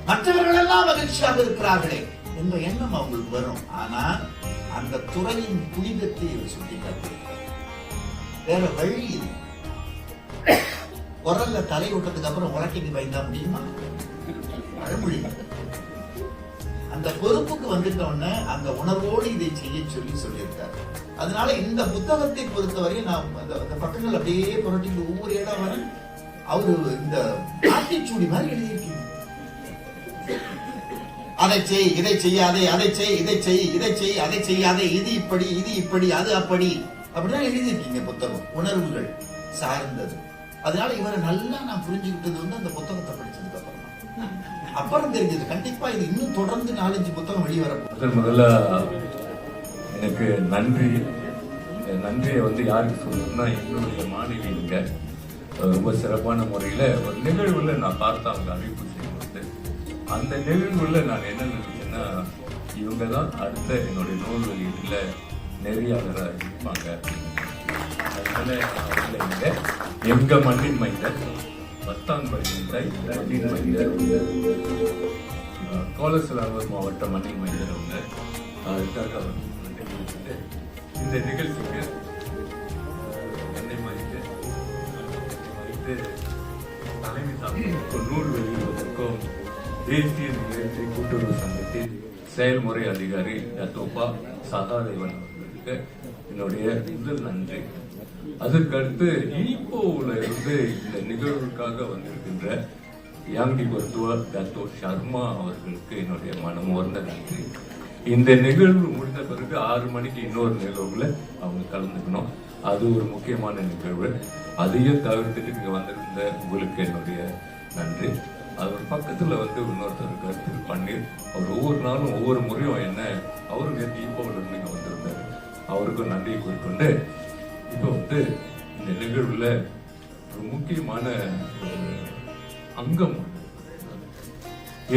மற்றவர்கள் எல்லாம் மகிழ்ச்சியாக இருக்கிறார்களே என்ற எண்ணம் அவங்களுக்கு வரும். ஆனா அந்த துறையின் புனிதத்தை சுட்டிக்காட்டு வேற வழி இல்லை. குரல்ல தலை விட்டதுக்கு அப்புறம் உலக்கைக்கு பயந்தா முடியுமா? பழமொழி. அந்த பொறுப்புக்கு வந்துட்டோன்னு அந்த உணர்வோடு இதை செய்ய சொல்லியிருக்காரு. அதனால இந்த புத்தகத்தை பொறுத்தவரை நான் அந்த பக்கங்கள் அப்படியே புரட்டிட்டு ஒவ்வொரு இடம் வர அவரு இந்த ஆட்டிச்சூடி மாதிரி எழுதியிருக்கீங்க. அதை செய், இதை செய்யாதே, அதை செய், இதை செய், இதை செய், அதை செய்யாதே, இது இப்படி, இது இப்படி, அது அப்படி, அப்படிதான் எழுதியிருக்கீங்க. புத்தகம் உணர்வுகள் சார்ந்தது. அதனால இவரை நல்லா நான் புரிஞ்சுக்கிட்டது வந்து அந்த புத்தகத்தை படிச்சதுக்கு அப்புறம் தெரிஞ்சது. கண்டிப்பா இது இன்னும் தொடர்ந்து 4-5 புத்தகம் வெளிவரப்போம். முதல்ல எனக்கு நன்றியை வந்து யாருக்கு சொல்லணும்னா, என்னுடைய மாணவிங்க ரொம்ப சிறப்பான முறையில ஒரு நிகழ்வுல நான் பார்த்து அவங்க அறிவிப்பு செய்யும்போது அந்த நிகழ்வுல நான் என்ன நினைச்சேன்னா, இவங்க தான் அடுத்த என்னுடைய நூல் வெளியீட்டுல நெறியாளராக இருப்பாங்க. அதனால அவங்கள எங்க மண்ணின் மைந்தர், பத்தான்படி மண்ணின் மைந்தர், கோலசலாவூர் மாவட்ட மண்ணின் மைந்தர் அவங்க. அதுக்காக அவர் இந்த நிகழ்ச்சிக்கு என்னை மதித்து தலைமை தாக்கும் நூல் வெளியிடுவதற்கும் தேசிய நிகழ்ச்சி கூட்டுறவு சங்கத்தின் செயல்முறை அதிகாரி டத்தோப்பா சகாதேவன் அவர்களுக்கு என்னுடைய முதல் நன்றி. அதற்கடுத்து ஈப்போவில் இருந்து இந்த நிகழ்வுக்காக வந்திருக்கின்ற யாங்கி மருத்துவர் டாக்டர் சர்மா அவர்களுக்கு என்னுடைய மனமார்ந்த நன்றி. இந்த நிகழ்வு முடிந்த பிறகு 6 மணிக்கு இன்னொரு நிகழ்வுல அவங்க கலந்துக்கணும். அது ஒரு முக்கியமான நிகழ்வு. அதையும் தவிர்த்துட்டு இங்க வந்திருந்த உங்களுக்கு என்னுடைய நன்றி. அவர் பக்கத்துல வந்து இன்னொருத்தர் கருத்து பன்னீர், அவர் ஒவ்வொரு நாளும் ஒவ்வொரு முறையும் என்ன அவரு நேற்று ஈப்போவில் இருந்து இங்க வந்திருந்தாரு, அவருக்கும் நன்றியை கூறிக்கொண்டு இப்போ வந்து இந்த நிகழ்வுல ஒரு முக்கியமான அங்கம்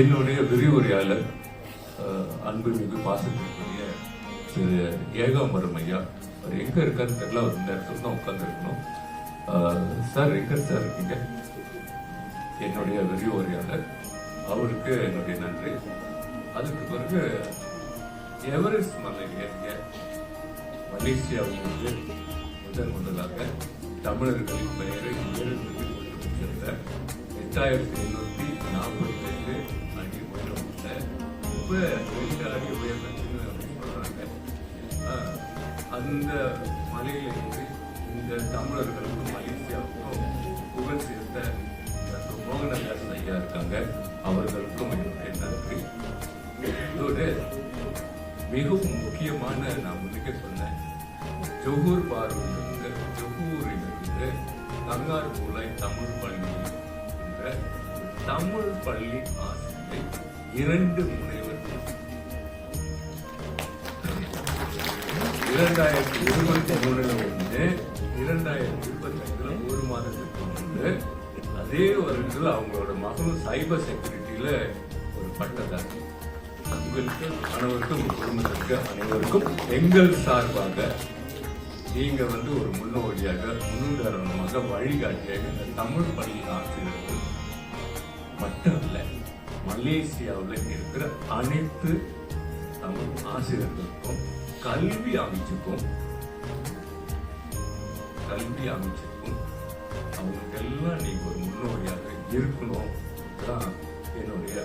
என்னுடைய விரிவுரையாளர் அன்புமிகு பாசத்திற்குரிய திரு ஏகாம்பரம் ஐயா. அவர் எங்க இருக்காருன்னு தெரியல, அவர் இந்த இடத்துல தான் உட்கார்ந்து இருக்கணும். சார் எங்க சார் இருக்கீங்க? என்னுடைய விரிவுரையாளர் அவருக்கு என்னுடைய நன்றி. அதுக்கு பிறகு எவரெஸ்ட் மலை ஏறிய மலேசியாவுக்கு முதலாக தமிழர்களின் பெயரை உயர்ந்த 8845 அடி உயரம் ரொம்ப அடி உயர்ந்ததுன்னு சொல்றாங்க. அந்த மலையிலிருந்து இந்த தமிழர்களுக்கும் மலேசியாவுக்கும் புகழ் சேர்த்த மோகனதாஸ் ஐயா இருக்காங்க, அவர்களுக்கும் என்னுடைய நன்றி. இதோடு மிகவும் முக்கியமான நான் முன்னுக்கு சொன்னேன், ஜொஹூர் பார்வையிலிருந்து ஜொஹூரிலிருந்து கங்கார் மூலை தமிழ் பள்ளி என்ற தமிழ் பள்ளி ஆசிரியை 2 முனைவர்கள் 2023 வந்து 2025 1 மாதத்துக்கு முன்பு அதே வருடத்தில் அவங்களோட மகளும் சைபர் செக்யூரிட்டியில ஒரு பட்டதாரி. உங்களுக்கு அனைவருக்கும் உங்க குடும்பத்திற்கு அனைவருக்கும் எங்கள் சார்பாக நீங்க வந்து ஒரு முன்னுதாரணமாக வழிகாட்டியாக இந்த தமிழ் பள்ளி ஆசிரியர்கள் மட்டும் இல்ல, மலேசியாவில் இருக்கிற அனைத்து தமிழ் ஆசிரியர்களுக்கும் கல்வி அமைச்சுக்கும் அவங்களுக்கெல்லாம் நீங்க ஒரு முன்னோடியாக இருக்கணும் தான் என்னுடைய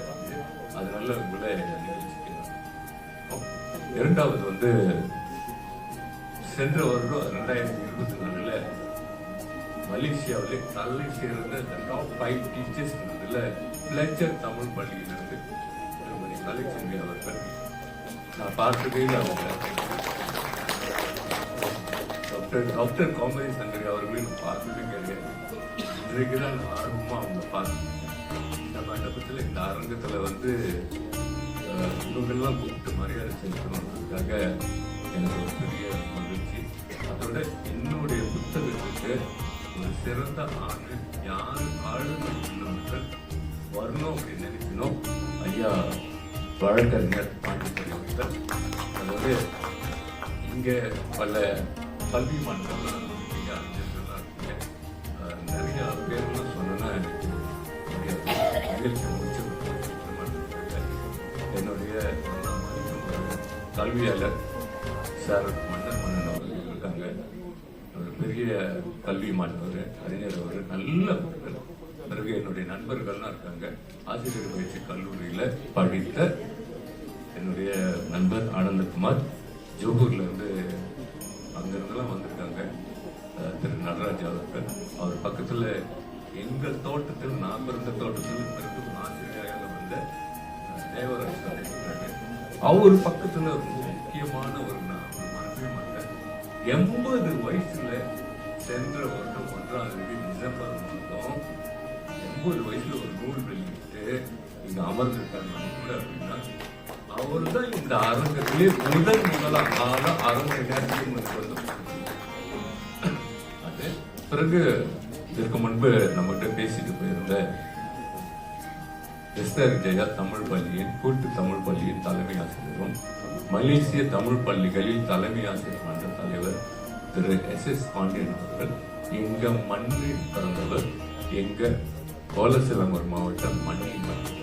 அதனால உங்களை நிகழ்ச்சிக்கலாம். இரண்டாவது வந்து சென்ற வருடம் 2024 மலேசியாவிலே தலை சேர்ந்த டாப் 5 டீச்சர்ஸ் பிளச்சர் தமிழ் பள்ளியிலிருந்து திருமதி கலைச்செல்வி அவர்கள் நான் பார்த்ததே அவங்க டாக்டர் கோமதி சங்கரி அவர்களையும் பார்த்தது கிடையாது. இன்றைக்குதான் ஆர்வமா அவங்க பார்த்தேன். இந்த மண்டபத்தில் இந்த அரங்கத்துல வந்து இவங்கெல்லாம் கூப்பிட்டு மரியாதை செலுத்தணுன்றதுக்காக எனக்கு ஒரு பெரிய மகிழ்ச்சி. அதோட என்னுடைய புத்தகத்துக்கு ஒரு சிறந்த ஆண்டு யாரு ஆளுமை உள்ளவர்கள் வரணும் அப்படின்னு நினைக்கணும். ஐயா வழக்கறிஞர் பாண்டிச்சேரி அவர்கள். அதாவது இங்க பல கல்வி மன்றங்கள்லாம் இருக்கீங்க, அறிஞர்கள்லாம் இருக்கீங்க. நிறைய பேர்லாம் சொன்னா எனக்கு நிகழ்ச்சி முடிச்சு என்னுடைய கல்வியாளர் சார் மன்னன் அவர்கள் இருக்காங்க. ஒரு பெரிய கல்வி மாணவர் அறிஞர் அவர் நல்ல பிறகு என்னுடைய நண்பர்கள்லாம் இருக்காங்க. ஆசிரியர் பயிற்சி கல்லூரியில படித்த என்னுடைய நண்பர் ஆனந்தகுமார் ஜோகூர்ல இருந்து அங்கிருந்தெல்லாம் வந்திருக்காங்க. திரு நடராஜ் அவர்கள் அவர் பக்கத்துல எங்கள் தோட்டத்தில் நான் பிறந்த தோட்டத்தில் பிறகு ஆசிரியராக வந்த தேவராஜ் சார் இருக்காங்க. அவர் பக்கத்துல ரொம்ப முக்கியமான ஒரு மறக்கவே மாட்டேன், 80 வயசுல சென்ற வருடம் 1ஆம் தேதி டிசம்பர் மாதம் 80 வயசுல ஒரு நூல் வெளியிட்டு இங்க அமர்ந்திருக்காங்க அப்படின்னா அவர் தான் இந்த அரங்கத்திலே முதலாக அரை மணி நேரத்துக்கு வந்து அது பிறகு இதற்கு முன்பு நம்மகிட்ட பேசிட்டு போயிருந்த எஸ்தர் ஜெயா தமிழ் பள்ளியின் கூட்டு தமிழ் பள்ளியின் தலைமை ஆசிரியரும் மலேசிய தமிழ் பள்ளிகளில் தலைமை ஆசிரியர் மன்ற தலைவர் திரு SS பாண்டியன் அவர்கள் எங்க மண்ணில் பிறந்தவர், எங்க கோலசிலம்பூர் மாவட்டம் மண்ணில் மன்னர்.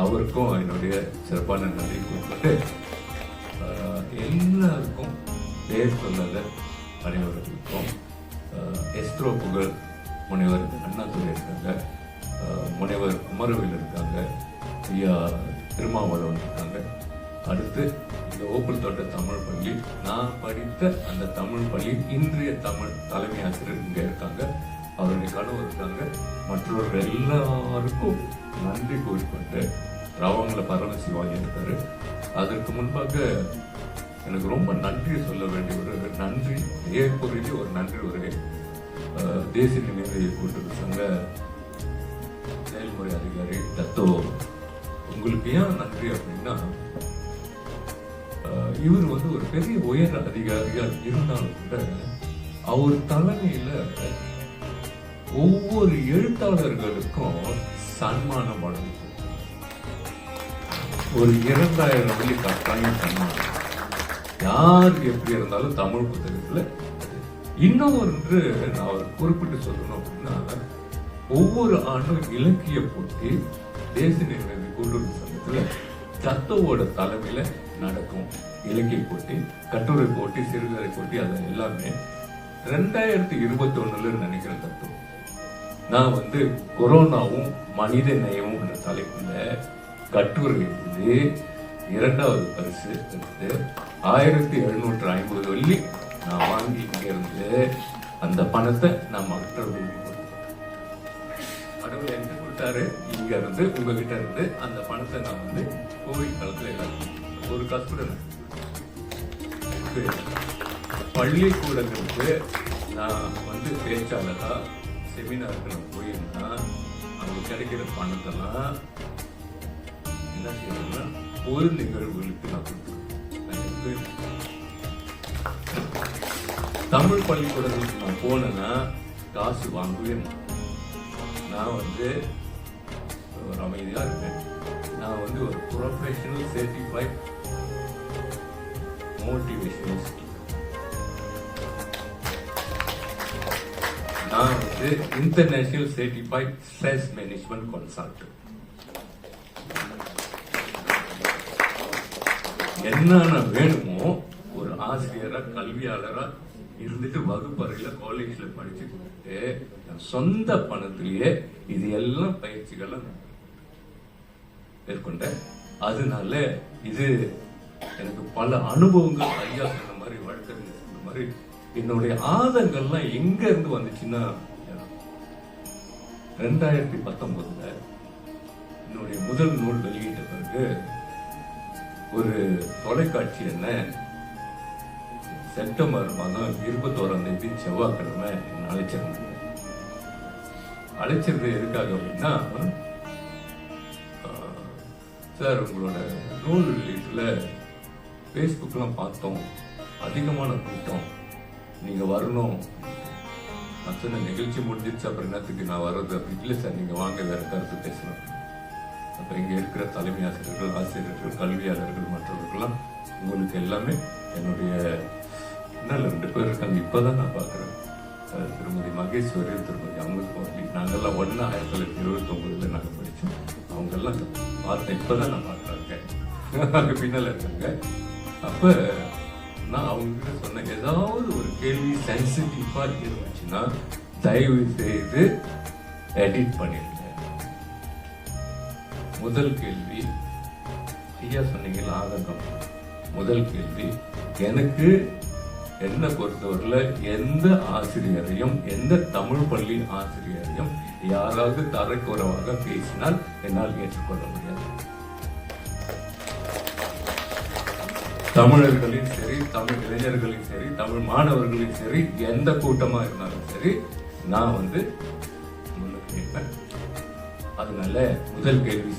அவருக்கும் என்னுடைய சிறப்பான நன்றி கூப்பிட்டு எல்லாருக்கும் பேர் சொல்லாத அனைவருக்கும் எஸ்ட்ரோ புகழ் முனைவர் அண்ணாதுரை இருக்காங்க, முனைவர் குமரவேல் இருக்காங்க, ஐயா திருமாவளவன் இருக்காங்க. அடுத்து இந்த ஓப்பல் தோட்ட தமிழ் பள்ளி நான் படித்த அந்த தமிழ் பள்ளி இன்றைய தமிழ் தலைமை ஆசிரியர் இங்க இருக்காங்க, அவருடைய கனவு இருக்காங்க. மற்றவர்கள் எல்லாருக்கும் நன்றி கூறிக்கொண்டு ரவங்கள பரமசிவாஜி இருக்காரு. அதற்கு முன்பாக எனக்கு ரொம்ப நன்றி சொல்ல வேண்டிய ஒரு நன்றி ஏற்புரிய ஒரு நன்றி ஒரு தேசிய நினைவு கூட்டுறவு சங்க செயல்முறை அதிகாரி தத்தோ. உங்களுக்கு ஏன் நன்றி அப்படின்னா, இவர் வந்து ஒரு பெரிய உயர் அதிகாரியா இருந்தாலும் கூட அவர் தலைமையில ஒவ்வொரு எழுத்தாளர்களுக்கும் சன்மானம் வழங்கும். ஒரு 2000 வெள்ளி கட்டாயம் சன்மானம், யார் எப்படி இருந்தாலும் தமிழ் புத்தகத்துல. இன்னொன்று நான் அவர் குறிப்பிட்டு சொல்லணும் அப்படின்னா, ஒவ்வொரு ஆண்டும் இலக்கிய போட்டி தேசிய நினைவு கூட்டுறவு சங்கத்துல தத்தோவோட தலைமையில நடக்கும். இலக்கிய போட்டி, கட்டுரை போட்டி, சிறுகதை போட்டி, அது எல்லாமே 2021 நினைக்கிறேன். தத்துவம் நான் வந்து கொரோனாவும் மனித நேயமும் என்ற தலைப்புல கட்டுரை எழுதி 2வது பரிசு எடுத்து 1750 வெள்ளி நான் வாங்கி இங்க இருந்து அந்த பணத்தை நான் மற்றவர்களுக்கு கடவுள் எனக்கு கொடுத்தாரு. இங்க இருந்து உங்ககிட்ட இருந்து அந்த பணத்தை நான் வந்து கோவிட் காலத்துல எல்லாருக்கும் ஒரு காசு கூட எனக்கு பள்ளிக்கூடங்களுக்கு நான் வந்து பேச்சாளரா செமினாருக்கு நான் போயிருந்தா அங்க கிடைக்கிற பணத்தெல்லாம் என்ன செய்யணும்னா பொது நிகழ்வுகளுக்கு நான் கொடுத்துருவேன். தமிழ் பள்ளிக்கூடங்களுக்கு நான் போனேன்னா காசு வாங்கவே மாட்டேன். நான் வந்து ஒரு அமைதியா இருக்கேன். நான் வந்து ஒரு ப்ரொஃபஷனல் சர்டிஃபைட் மோட்டிவேஷனல் ஸ்பீக்கர். நான் வந்து international certified stress management consultant. என்னென்ன வேணுமோ ஒரு ஆசிரியரா கல்வியாளரா இருந்துட்டு வகுப்பறையில காலேஜ்ல படிச்சுட்டு சொந்த பணத்திலேயே இது எல்லாம் பயிற்சிகளை மேற்கொண்டேன். அதனால இது எனக்கு பல அனுபவங்கள் ஐயா சொன்ன மாதிரி வழக்கறிஞர் சொன்ன மாதிரி என்னுடைய ஆதங்கள்லாம் எங்க இருந்து வந்துச்சுன்னா 2019 என்னுடைய முதல் நூல் வெளியிட்ட பிறகு ஒரு தொலைக்காட்சி என்ன செப்டம்பர் மாதம் 21ஆம் தேதி செவ்வாய்க்கிழமை என்ன அழைச்சிருந்தாங்க. அழைச்சிருந்தது எதுக்காக அப்படின்னா, சார் உங்களோட நூல் வெளியீட்டுல ஃபேஸ்புக்லாம் பார்த்தோம், அதிகமான கூட்டம், நீங்க வரணும். நான் சொன்ன நிகழ்ச்சி முடிஞ்சிருச்சு, அப்புறம் என்னத்துக்கு நான் வர்றது அப்படி இல்லை சார், நீங்க வாங்க வேற கருத்து பேசணும். அப்புறம் இங்க இருக்கிற தலைமை ஆசிரியர்கள், ஆசிரியர்கள், கல்வியாளர்கள், மற்றவர்கள்லாம் உங்களுக்கு எல்லாமே என்னுடைய இன்னும் 2 பேர் இருக்காங்க, இப்பதான் நான் பாக்குறேன். திருமதி மகேஸ்வரி, திருமதி அமுதவல்லி, நாங்கெல்லாம் 1979 நாங்க படிச்சோம். அவங்க எல்லாம் பார்த்தேன், இப்பதான் நான் பாக்குறேன், அங்க பின்னால இருக்காங்க. அப்ப நான் அவங்க கிட்ட சொன்னேன், ஏதாவது ஒரு கேள்வி சென்சிட்டிவா இருந்துச்சுன்னா தயவு செய்து எடிட் பண்ணிடுங்க. முதல் கேள்வி ஐயா சொன்னீங்களா ஆதங்கம். முதல் கேள்வி, எனக்கு என்ன பொறுத்தவரையில எந்த ஆசிரியரையும், எந்த தமிழ் பள்ளி ஆசிரியரையும் யாராவது தரக்குறைவாக பேசினால் என்னால் ஏற்றுக்கொள்ள முடியாது. தமிழர்களின் சரி, தமிழ் இளைஞர்களின் சரி, தமிழ் மாணவர்களின் சரி, எந்த கூட்டமா இருந்தாலும் சரி, நான் வந்து முன்னுக்கு நிற்பேன். அதனால முதல் கேள்வி,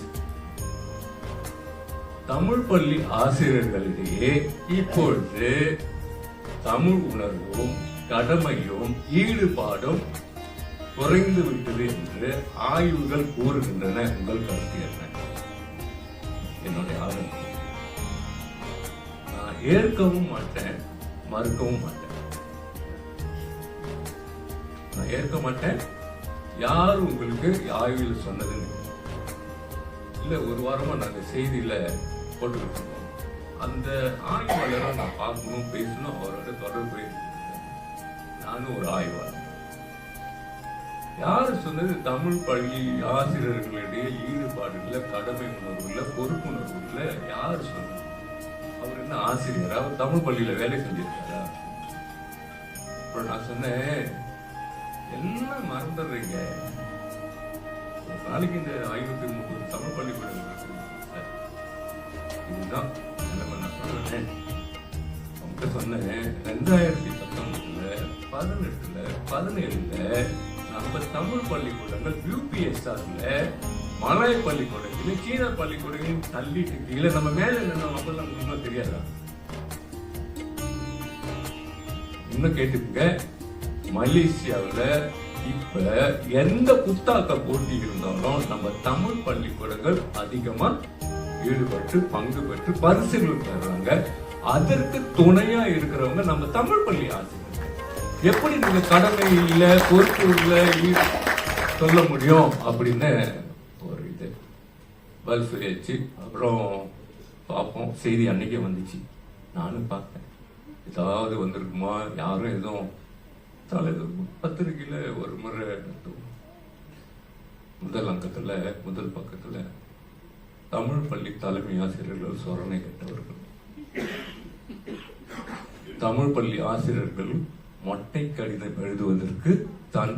தமிழ் பள்ளி ஆசிரியர்களிடையே இப்பொழுது தமிழ் உணர்வும் கடமையும் ஈடுபாடும் குறைந்து விட்டது என்று ஆய்வுகள் கூறுகின்றன. உங்கள் கருத்து என்ன? என்னுடைய ஆதங்கம். நான் ஏற்கவும் மாட்டேன், மறுக்கவும் மாட்டேன். நான் ஏற்க மாட்டேன். யார் உங்களுக்கு ஆய்வில் சொன்னதுன்னு இல்ல, ஒரு வாரமா நாங்க செய்தியில போட்டுக்கிட்டு இருக்கோம். அந்த ஆய்வாளரை நான் பார்க்கணும், பேசணும், அவரோட தொடர்பு. நானும் ஒரு ஆய்வாளர். யாரு சொன்னது தமிழ் பள்ளி ஆசிரியர்களிடையே ஈடுபாடு இல்ல, கடமை உணர்வு இல்ல, பொறுப்புணர்வு இல்ல? யாரு சொன்னது? அவர் என்ன ஆசிரியர்? அவர் தமிழ் பள்ளியில வேலை செஞ்சிருக்காரா? அப்புறம் நான் சொன்னேன், எல்லாம் மறந்துடுறீங்க. ஒரு நாளைக்கு இந்த 530 தமிழ் பள்ளிக்கூடங்கள் இருக்கு. இதுதான் நிலைமை. நான் சொல்றேன், அவங்க சொன்னேன், 2019, 18, 17 நம்ம தமிழ் பள்ளிக்கூடங்கள் UPSRல மலாய பள்ளிக்கூடங்கள், சீன பள்ளிக்கூடங்கள் தள்ளிட்டு கீழே நம்ம மேல என்ன அப்பெல்லாம் இன்னும் தெரியாதா? இன்னும் கேட்டுக்குங்க, மலேசியாவில் இப்ப எந்த புத்தாக்க போட்டி இருந்தாலும் நம்ம தமிழ் பள்ளிக்கூடங்கள் அதிகமா ஈடுபட்டு பங்கு பெற்று பரிசுகள் பெறாங்க. அதற்கு துணையா இருக்கிறவங்க நம்ம தமிழ் பள்ளி ஆசிரியர்கள். எப்படி நீங்க கடமை இல்ல, பொறுப்பு இல்ல சொல்ல முடியும் அப்படின்னு ஒரு இது பதில் சொல்லியாச்சு. அப்புறம் பார்ப்போம், செய்தி அன்னைக்கே வந்துச்சு. நானும் பார்த்தேன், ஏதாவது வந்திருக்குமா, யாரும் எதுவும் பத்திரிகையில ஒரு முறை முதல் அங்கத்துல, முதல் பக்கத்துல தமிழ் பள்ளி தலைமை ஆசிரியர்கள் சொரணை கட்டவர்கள், தமிழ் பள்ளி ஆசிரியர்கள் மொட்டை கடிதம் எழுதுவதற்கு தான்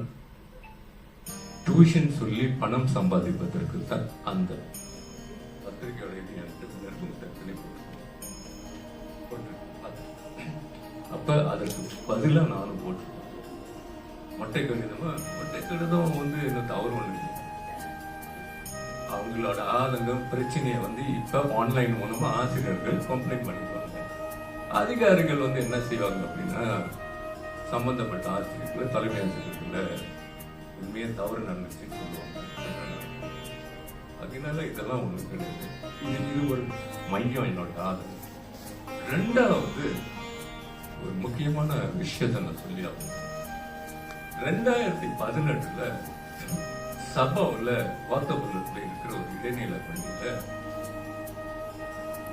டியூஷன் சொல்லி பணம் சம்பாதிப்பதற்கு தான் அந்த பத்திரிகையோட அப்ப அதற்கு பதிலா நானும் போட்டிருக்கேன். மொட்டை கடிதம் வந்து என்ன தவறு ஒண்ணு இல்லை. அவங்களோட ஆதங்கம் பிரச்சனையை வந்து இப்ப ஆன்லைன் மூலமா ஆசிரியர்கள் கம்ப்ளைண்ட் பண்ணிக்குவாங்க. அதிகாரிகள் வந்து என்ன செய்வாங்க அப்படின்னா சம்பந்தப்பட்ட ஆசிரியர்களை தலைமை ஆசிரியர்களை உண்மையை தவறு நடந்துச்சுன்னு சொல்லுவாங்க. அதனால இதெல்லாம் ஒண்ணு கிடையாது. இது ஒரு மையம் என்னோட ஆதங்கம். ரெண்டாவது ஒரு முக்கியமான விஷயத்த நான் சொல்லி ஆகணும். 2018 சபாவில் வார்த்தபுரத்தில் இருக்கிற ஒரு இடைநிலை பள்ளியில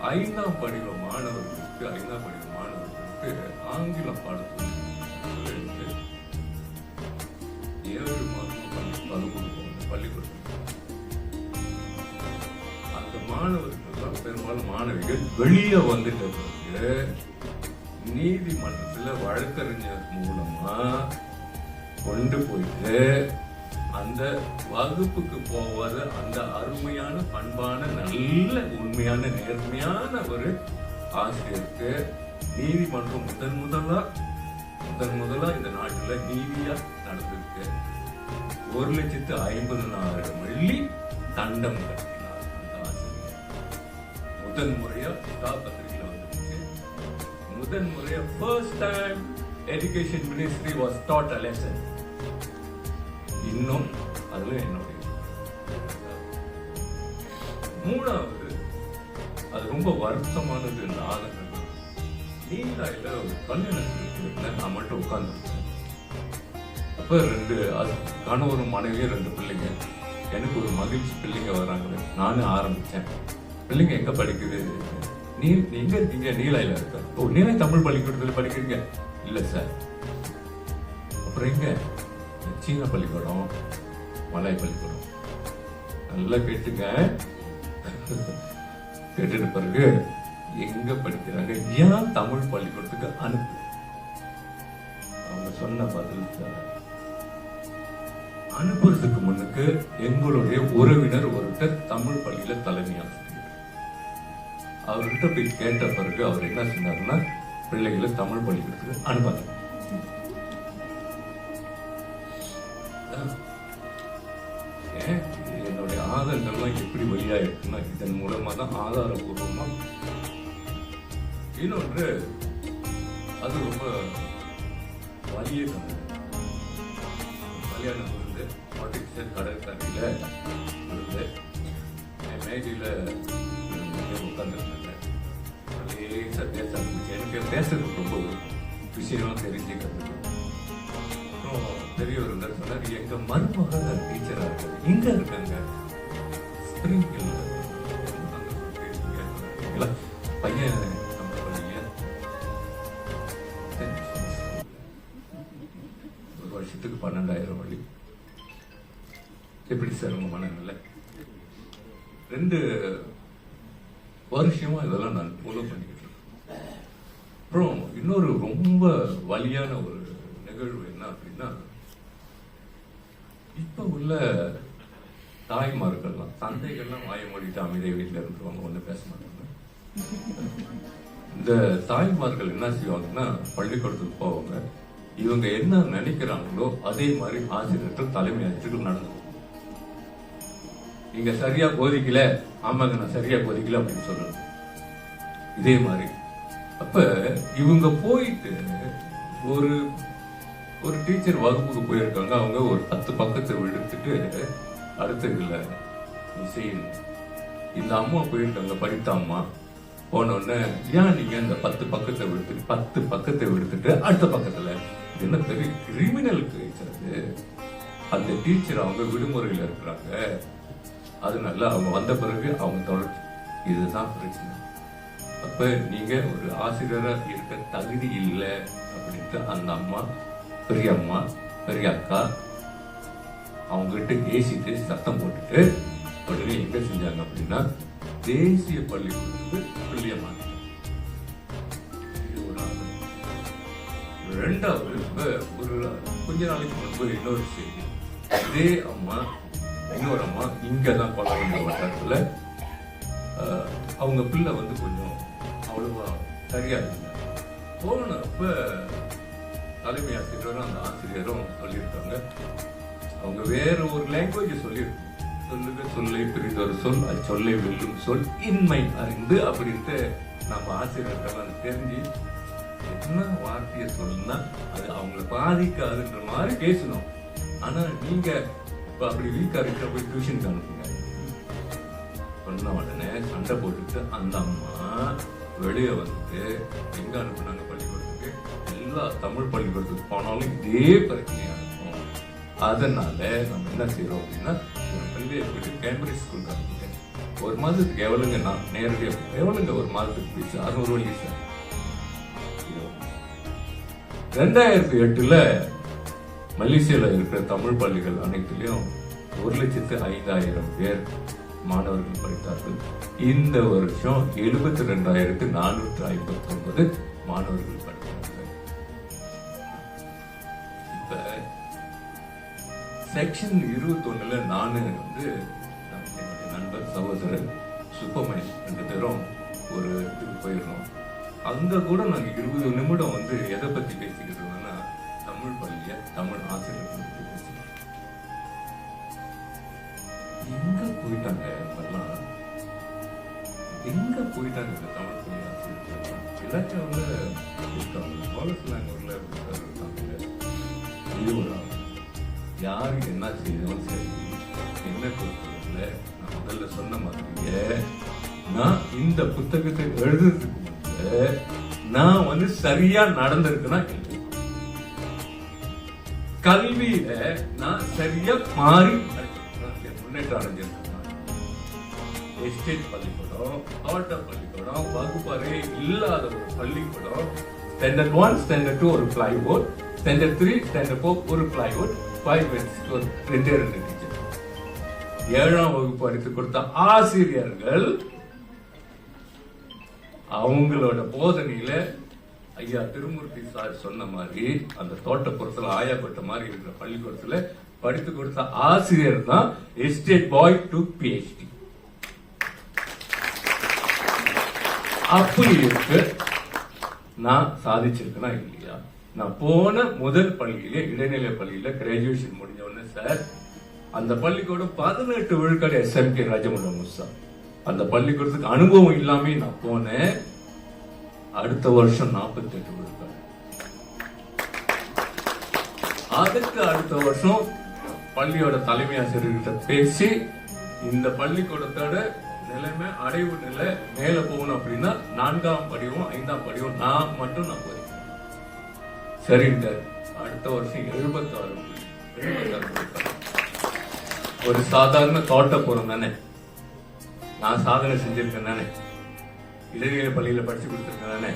5ஆம் படிவ மாணவர்களுக்கு ஆங்கிலம் பாடத்தில் 7 மாதம் பள்ளிக்கூடம் அந்த மாணவர்கள் பெரும்பாலும் மாணவிகள் வெளியே வந்துட்ட பிறகு நீதிமன்றத்துல வழக்கறிஞர் மூலமா கொண்டு போயிட்டு அந்த வகுப்புக்கு போவாத அந்த அருமையான பண்பான நல்ல உண்மையான நேர்மையான ஒரு ஆசிரியருக்கு நீதிமன்றம் முதன் முதலா இந்த நாட்டுல நீதியா நடந்திருக்கு. 1,50,000 வெள்ளி தண்டம் கட்டினார் அந்த ஆசிரியர். முதன் முறையா பத்திரிகையில வந்துருக்கு. முதன் முறையா first time education ministry was taught a lesson. இன்னும் அதுல என்னுடைய மூணாவது அது ரொம்ப வருத்தமானது. இந்த ஆதங்கம் நீலாயில ஒரு கல்யாணத்துக்கு நான் மட்டும் உட்கார்ந்து அப்ப 2 கணவரும் மனைவியும் 2 பிள்ளைங்க. எனக்கு ஒரு மகிழ்ச்சி, பிள்ளைங்க வராங்க. நானும் ஆரம்பிச்சேன். பிள்ளைங்க எங்க படிக்குது? நீங்க இருக்கீங்க நீலாயில இருக்க. ஓ, நீல தமிழ் பள்ளிக்கூடத்துல படிக்கிறீங்க? இல்ல சார். அப்புறம் எங்க? சீன பள்ளிக்கூடம், மலாய் பள்ளிக்கூடம். நல்லா கேட்டுங்க. கேட்டுட்டு பிறகு எங்க படிக்கிறாங்க, ஏன் தமிழ் பள்ளிக்கூடத்துக்கு அனுப்பு? அவங்க சொன்ன பதில் சார், அனுப்புறதுக்கு முன்னுக்கு எங்களுடைய உறவினர் ஒருத்தர் தமிழ் பள்ளியில தலைமை ஆசிரியர். அவர்கிட்ட போய் கேட்ட பிறகு அவர் என்ன சொன்னாருன்னா, பிள்ளைகளை தமிழ் பள்ளிக்கூடத்துக்கு அனுப்பாங்க. என்னுடைய ஆதங்கள்லாம் எப்படி வெளியா இருக்குன்னா இதன் மூலமா தான் ஆதாரபூர்வமா. இன்னொன்று அது ரொம்ப வலிய கல்யாணம் இருந்து கடற்கரையில இருந்து மேடையில உட்கார்ந்துருந்தாங்க. எனக்கு பேசுறதுக்கு ரொம்ப விஷயம் தெரிஞ்சுக்கிறது. பெரியவர் இருந்தார், சொன்னார் எங்க மருமக டீச்சரா இருக்காரு, இங்க இருக்காங்க ஸ்பிரிங் ஹில்ல. பையன் நம்ம பள்ளிய ஒரு வருஷத்துக்கு 12,000 வழி. எப்படி சார் உங்க மனநிலை? 2 வருஷமா இதெல்லாம் நான் ஃபாலோ பண்ணிக்கிட்டு இருக்கேன். அப்புறம் இன்னொரு ரொம்ப வலியான ஒரு நிகழ்வு என்ன அப்படின்னா, இப்ப உள்ள தாய்மார்கள்லாம் தந்தைகள்லாம் வாய மூடிட்டு அமைதியை வீட்டில் இருந்துருவாங்க, ஒன்றும் பேச மாட்டாங்க. இந்த தாய்மார்கள் என்ன செய்வாங்கன்னா பள்ளிக்கூடத்துக்கு போவாங்க. இவங்க என்ன நினைக்கிறாங்களோ அதே மாதிரி ஆசிரியர்கள் தலைமை ஆசிரியர்கள் நடந்து, நீங்க சரியா போதிக்கல, ஆமாங்க நான் சரியா போதிக்கல அப்படின்னு சொல்றது இதே மாதிரி. அப்ப இவங்க போயிட்டு ஒரு டீச்சர் வகுப்புக்கு போயிருக்காங்க. அவங்க ஒரு 10 பக்கத்தை எடுத்துட்டு அடுத்த இல்ல நீ செய்யணும். இந்த அம்மா போயிருக்காங்க, படித்த அம்மா. போன உடனே ஏன் நீங்க இந்த 10 பக்கத்தை எடுத்துட்டு அடுத்த பக்கத்துல என்ன பெரிய கிரிமினல் கேஸ் அது. அந்த டீச்சர் அவங்க விடுமுறையில இருக்கிறாங்க. அதனால அவங்க வந்த பிறகு அவங்க தொடர்ச்சி. இதுதான் பிரச்சனை. அப்ப நீங்க ஒரு ஆசிரியரா இருக்க தகுதி இல்லை அப்படின்ட்டு அந்த அம்மா, பெரிய அம்மா, பெரிய அக்கா அவங்ககிட்ட பேசிட்டு சத்தம் போட்டுட்டு உடனே எங்க செஞ்சாங்க அப்படின்னா தேசிய பள்ளிக்கூடத்துக்கு பிள்ளைய மாட்டாங்க. ரெண்டாவது ஒரு கொஞ்ச நாளைக்கு முன்பு இன்னொரு செய்தி, இதே அம்மா இன்னொரு அம்மா இங்கதான் பழகிற வட்டாரத்துல அவங்க பிள்ளை வந்து கொஞ்சம் அவ்வளவா சரியா இல்லை. போனப்ப தலைமை ஆசிரியரும் அந்த ஆசிரியரும் சொல்லியிருக்காங்க, அவங்க வேற ஒரு லாங்குவேஜ் சொல்லியிருக்காங்க. சொல்லுங்க சொல்லை பிரிதொரு சொல், அது சொல்லை வெல்லும் சொல் இன்மை அறிந்து அப்படின்ட்டு நம்ம ஆசிரியர்கள் தெரிஞ்சு என்ன வார்த்தையை சொல்லுனா அது அவங்களை பாதிக்காதுன்ற மாதிரி பேசணும். ஆனா நீங்க இப்ப அப்படி வீக்கா இருக்கிற போய் டியூஷனுக்கு அனுப்புங்க சொன்ன உடனே சண்டை போட்டுட்டு அந்த அம்மா வெளியே வந்து எங்க அனுப்புனாங்க பள்ளிக்கூடத்துக்கு, எல்லா தமிழ் பள்ளிக்கூடத்துக்கு போனாலும் இதே பிரச்சனையா இருக்கும். அதனால நம்ம என்ன செய்யறோம் அப்படின்னா ஒரு பள்ளியை போயிட்டு கேம்பிரிட்ஜ் ஸ்கூலுக்கு அனுப்புங்க. ஒரு மாதத்துக்கு எவ்வளவுங்க, நான் நேரடியாக எவ்வளவுங்க ஒரு மாதத்துக்கு போயிடுச்சு 600 வழி சார். 2008 மலேசியால இருக்கிற தமிழ் பள்ளிகள் அனைத்திலும் 1,05,000 பேர் மாணவர்கள் படித்தார்கள். இந்த வருஷம் 72,459 மாணவர்கள் படிக்கிறார்கள். இப்ப செக்ஷன் 21 நானு வந்து என்னுடைய நண்பர் சகோதரர் சுப்பமணி 2 பேரும் ஒரு இதுக்கு போயிருந்தோம். அங்க கூட நாங்க 20 நிமிடம் வந்து எதை பத்தி பேசிக்கிறோம்னா தமிழ் பள்ளிய தமிழ் ஆசிரியர்கள் பத்தி பேசிக்கிறோம். எங்க போயிட்டாங்க எல்லாம், எங்க போயிட்டாங்க இந்த தமிழ் பள்ளி ஆசிரியர்கள்? இலக்கியம்ல இருக்காங்க, பாலஸ்லாங்கூர்ல இருக்காங்க. யாரு என்ன செய்யணும் சரி என்ன பொறுத்தவரையில நான் முதல்ல சொன்ன மாதிரியே நான் இந்த புத்தகத்தை எழுதுறதுக்கு நான் வந்து சரியா நடந்திருக்குன்னா கல்வியில நான் சரியா மாறி முன்னேற்றம் அடைஞ்சிருக்கேன். எஸ்டேட் பள்ளிக்கூடம், தோட்ட பள்ளிக்கூடம், வகுப்பறை இல்லாத ஒரு பள்ளிக்கூடம், ஸ்டாண்டர்ட் 1 ஸ்டாண்டர்ட் 2 ஒரு பிளைவுட், ஸ்டாண்டர்ட் 3 ஸ்டாண்டர்ட் 4 ஒரு பிளைவுட், 5 and 6 ஒரு 2 டீச்சர். 7ஆம் வகுப்பு படித்து கொடுத்த ஆசிரியர்கள் அவங்களோட போதனையில ஐயா திருமூர்த்தி சார் சொன்ன மாதிரி அந்த தோட்டப்புறத்துல ஆயாப்பட்ட மாதிரி இருக்கிற பள்ளிக்கூடத்துல படித்து கொடுத்த ஆசிரியர் தான் எஸ்டேட் பாய் டு PhD. அப்படி இருக்கு நான் சாதிச்சிருக்கேனா இல்லையா? நான் போன முதல் பள்ளியில இடைநிலை பள்ளியில கிராஜுவேஷன் முடிஞ்ச உடனே சார் அந்த பள்ளிக்கூடம் 18 விழுக்காடு SMK ராஜமுல்லா முசா. அந்த பள்ளிக்கூடத்துக்கு அனுபவம் இல்லாம நான் போனேன். அடுத்த வருஷம் 48 விழுக்காடு. அதுக்கு அடுத்த வருஷம் பள்ளியோட தலைமை ஆசிரியர்கிட்ட பேசி இந்த பள்ளிக்கூடத்தோட நிலைமை அடைவு நிலை மேல போகணும் அப்படின்னா 4ஆம் படியும் 5ஆம் படியும் நான் போறேன். சரிங்க. அடுத்த வருஷம் 76 ஒரு சாதாரண தோட்டப்புறம் தானே, நான் சாதனை செஞ்சிருக்கேன் தானே, இடைநிலை பள்ளியில படிச்சு கொடுத்திருக்கேன் தானே,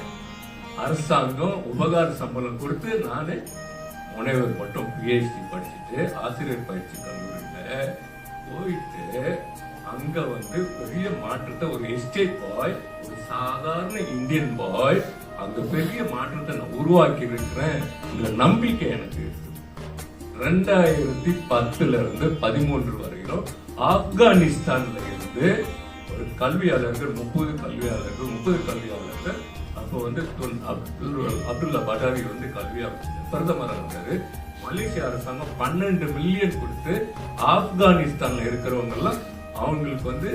அரசாங்கம் உபகார சம்பளம் கொடுத்து நானே முனைவர் மட்டும் PhD படிச்சுட்டு ஆசிரியர் பயிற்சி கல்லூரியில போயிட்டு அங்க வந்து பெரிய மாற்றத்தை ஒரு எஸ்டேட் பாய், ஒரு சாதாரண இந்தியன் பாய் அங்க பெரிய மாற்றத்தை நான் உருவாக்கி இருக்கிறேன். இந்த நம்பிக்கை எனக்கு இருக்கு. 2010 இருந்து 13 வரையிலும் ஆப்கானிஸ்தான்ல இருந்து ஒரு கல்வியாளர்கள் 30 கல்வியாளர்கள் அப்போ வந்து அப்துல்லா பட்டாரி வந்து பிரதமர் இருந்தாரு. மலேசிய அரசாங்கம் 12 மில்லியன் கொடுத்து ஆப்கானிஸ்தான்ல இருக்கிறவங்க எல்லாம் அவங்களுக்கு வந்து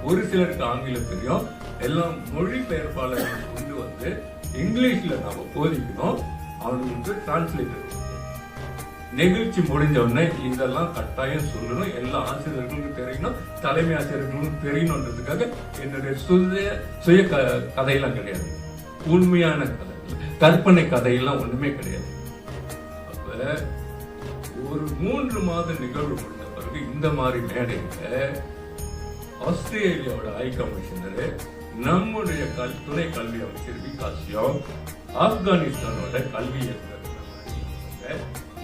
ஒரு சிலருக்கு ஆங்கிலம் தெரியும், எல்லாம் மொழி பெயர்ப்பாளர்கள் கொண்டு வந்து இங்கிலீஷ்ல நாம போதிக்கணும், அவங்களுக்கு டிரான்ஸ்லேட்டர். நிகழ்ச்சி முடிஞ்ச உடனே இதெல்லாம் கட்டாயம் சொல்லணும், எல்லா ஆசிரியர்களுக்கும் தெரியணும், தலைமை ஆசிரியர்களுக்கும் தெரியணுன்றதுக்காக என்னுடைய சுய கதையெல்லாம் கிடையாது, உண்மையான கதை, கற்பனை கதையெல்லாம் ஒண்ணுமே கிடையாது. அப்ப ஒரு 3 மாத நிகழ்வு முடிஞ்ச பிறகு இந்த மாதிரி மேடையில ஆஸ்திரேலியாவோட ஹை கமிஷனர், நம்முடைய துணை கல்வி அமைச்சர் விகாசியோ, ஆப்கானிஸ்தானோட கல்வி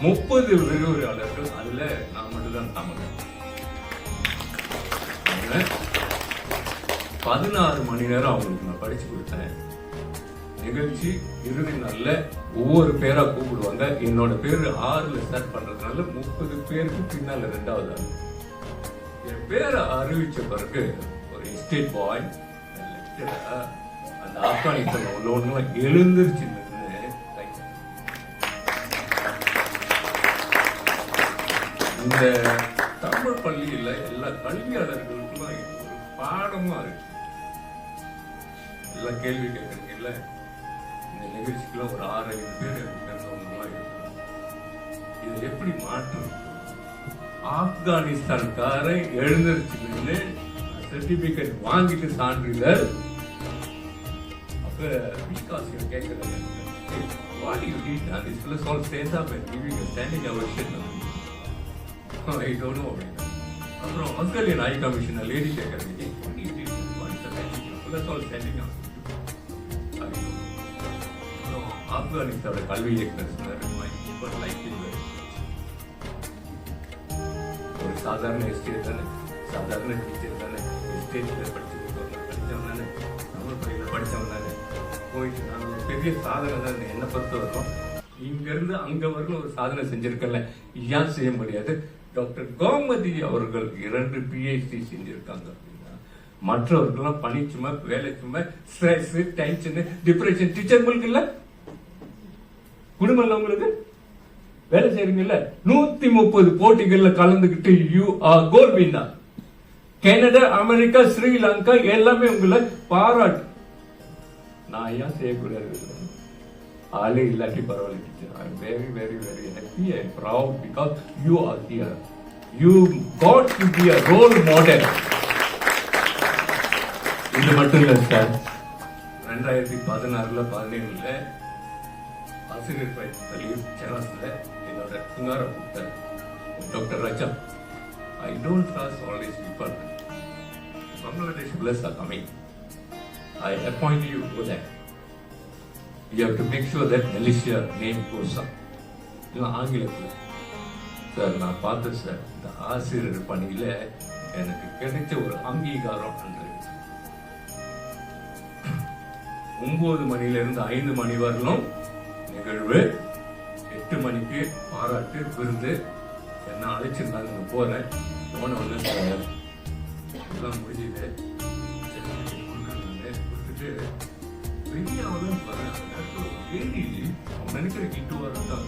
30 விரிவுரையாளர்கள், அதுல நான் மட்டும்தான் தமிழ். 16 மணி நேரம் அவங்களுக்கு நான் படிச்சு கொடுத்தேன். நிகழ்ச்சி இறுதி நாள்ல ஒவ்வொரு பேரா கூப்பிடுவாங்க. என்னோட பேரு 6ல ஸ்டார்ட் பண்றதுனால 30 பேருக்கு பின்னால 2வது ஆள். என் பேரை அறிவிச்ச பிறகு ஒரு எஸ்டேட் பாய் அந்த ஆப்கானிஸ்தான் உள்ளவங்க எழுந்திருச்சு நின்று இந்த தமிழ் பள்ளியில எல்லா கல்வியாளர்களுக்கும் ஒரு பாடமா இருக்கு. எல்லாம் கேள்வி கேட்கறீங்கல்ல, இந்த நிகழ்ச்சிக்குள்ள ஒரு 6-5 பேர் இருந்தவங்கலாம் இருக்கும். இதை எப்படி மாற்றம்? ஆப்கானிஸ்தான்காரன் எழுந்திருச்சு சர்டிபிகேட் வாங்கிட்டு சான்றிதழ். அப்ப விகாசியம் கேட்கறது, what you did now, this fellows all stand up and giving a standing ovation. I don't know. அப்புறம் ஆஸ்திரேலியன் ஹை கமிஷனர் லேடி கேட்கறது, what you did, what is the magic, fellows all standing up. ஆப்கானிஸ்தானோட கல்வி இயக்குனர் ஒரு சாதாரண estate தானே, சாதாரண teacher தானே, எஸ்டேட்ல படிச்சவன் தானே, தமிழ் பள்ளியில படிச்சவன் தானே, போயிட்டு நான் ஒரு பெரிய சாதனை தான் என்னை பொறுத்த வரைக்கும். இங்க இருந்து அங்க வரணும் ஒரு சாதனை செஞ்சிருக்கல, ஏன் செய்ய முடியாது? டாக்டர் கோமதி அவர்கள் 2 PhD செஞ்சிருக்காங்க அப்படின்னா மற்றவர்கள்லாம் பணிச்சுமை, வேலை சுமை, ஸ்ட்ரெஸ், டென்ஷன், டிப்ரெஷன். டீச்சர் உங்களுக்கு இல்ல, குடும்பம் இல்ல, உங்களுக்கு வேலை செய்றீங்கல்ல, 130 போட்டிகள்ல கலந்துகிட்டு you are gold winner. Canada, America, Sri Lanka எல்லாமே உங்களை பாராட்டு. நான் ஏன் செய்யக்கூடாது? ஆளே இல்லாட்டி பரவாயில்ல teacher. I am very very very happy and proud because you are here. You got to be a role model. இது மட்டும் இல்ல சார், 2016ல 17ல ஆசிரியர் பயிற்சி சேனல்ஸ்ல என்னோட குங்கார கூப்பிட்டார் doctor Raja. I don't trust all these people. Bangladesh bless are coming. I appoint you for that. You have to make sure that Malaysia name goes up. இல்லை ஆங்கிலத்தில் sir நான் பார்த்தேன் சார், இந்த ஆசிரியர் பணியில எனக்கு கிடைச்ச ஒரு அங்கீகாரம் அன்று 9 மணிலிருந்து 5 மணி வரலும் நிகழ்வு, 8 மணிக்கு பாராட்டு விருந்து. என்ன அழைச்சிருந்தாங்க, போறேன். போன உடனே சார் எல்லாம் முடிஞ்சது, கொடுத்துட்டு வெளியாவதும் ஏறி அவன் நினைக்கிற கிட்டு வரதான்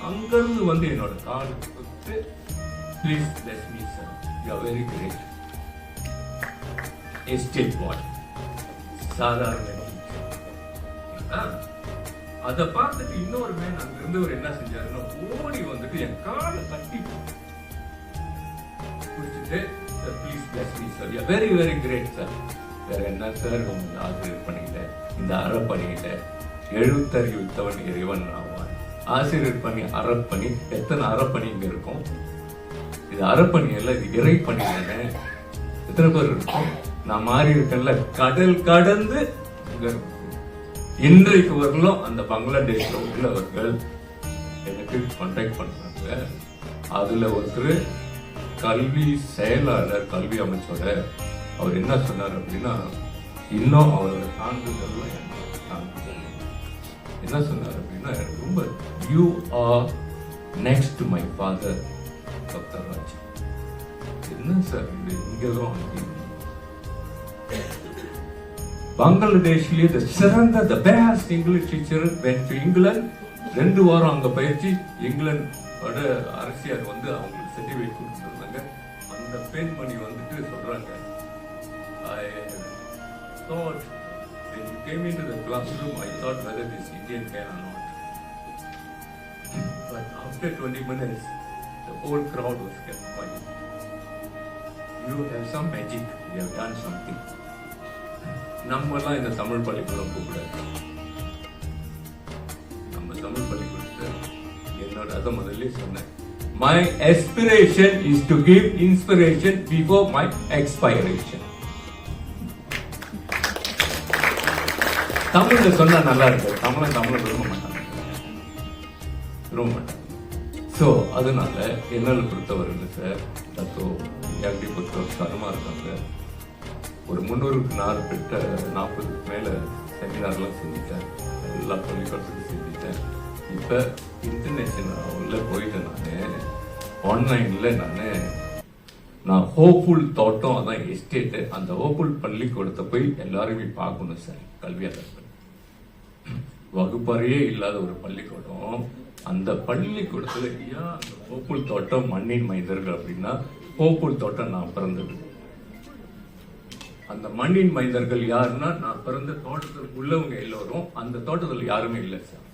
அங்கிருந்து வந்து என்னோட கால் கொடுத்து, please let me sir, you are very great. Estate boy, சாதாரண அதை பார்த்துட்டு இன்னொரு மேன் அங்க இருந்தவர் என்ன செஞ்சாருன்னா ஓடி வந்துட்டு என் காலை தட்டி குடிச்சிட்டு, sir please bless me sir, you are very very great sir. வேற என்ன சார் உங்க ஆசிரியர் பணியில, இந்த அறப்பணியில எழுத்தறிவித்தவன் இறைவன் ஆவான். ஆசிரியர் பணி, அறப்பணி, எத்தனை அறப்பணி இங்க இருக்கும்? இது அறப்பணி அல்ல, இது இறை பணி தானே. எத்தனை பேர் இருக்கும்? நான் மாறி இருக்கேன்ல, கடல் கடந்து இன்றைக்கு வரலும் அந்த பங்களாதேஷ்ல உள்ளவர்கள் எனக்கு கான்டாக்ட் பண்றாங்க. அதுல ஒருத்தர் கல்வி செயலாளர், கல்வி அமைச்சோட, அவர் என்ன சொன்னார் அப்படின்னா, இன்னும் அவரோட சான்றிதழ் என்ன சொன்னார் அப்படின்னா, எனக்கு ரொம்ப you are next my father doctor Raj. என்ன சார் இது, இங்கதான் பங்களாதேஷ்லயே சிறந்த the best English teacher went to England. 2 வாரம் அங்க பயிற்சி. இங்கிலாந்து அரசியல் வந்து அவங்களுக்கு சர்டிபிகேட் கொடுத்துருந்தாங்க. அந்த பெண்மணி வந்துட்டு சொல்றாங்க, I thought when you came into the classroom, I thought whether this Indian can or not. But after 20 minutes, the whole crowd was kept quiet. You have some magic. You have done something. நம்மலாம் இந்த தமிழ் பள்ளிக்கூடம் கூப்பிடாது. நம்ம தமிழ் பள்ளிக்கூடத்தை என்னோட அதை முதல்ல சொன்னேன், my aspiration is to give inspiration before my expiration. தமிழ்ல சொன்னா நல்லா இருக்கு, தமிழ விரும்ப மாட்டாங்க. சோ அதனால என்னால பொறுத்தவரை சார் தத்தோ எப்படி பொறுத்தவரை தரமா இருக்காங்க. ஒரு 300க்கு 40 மேல செமினார்லாம் செஞ்சுட்டேன், எல்லா பள்ளிக்கூடத்துக்கும் செஞ்சுட்டேன். இப்ப இன்டர்நேஷனல் போயிட்டேன். ஆன்லைன்ல நான் ஹோப்ஃபுல் தோட்டம், அதான் எஸ்டேட், அந்த ஹோப்ஃபுல் பள்ளிக்கூடத்தை போய் எல்லாருமே பார்க்கணும் சார். கல்வியாளர்கள் வகுப்பறையே இல்லாத ஒரு பள்ளிக்கூடம், அந்த பள்ளிக்கூடத்துல ஏன் அந்த கோப்புல் தோட்டம் மண்ணின் மைந்தர்கள் அப்படின்னா, கோப்புல் தோட்டம் நான் பிறந்தது. அந்த மண்ணின் மைந்தர்கள் யாருன்னா, நான் பிறந்த தோட்டத்தில் உள்ளவங்க எல்லோரும் அந்த தோட்டத்தில் யாருமே இல்லை சார்,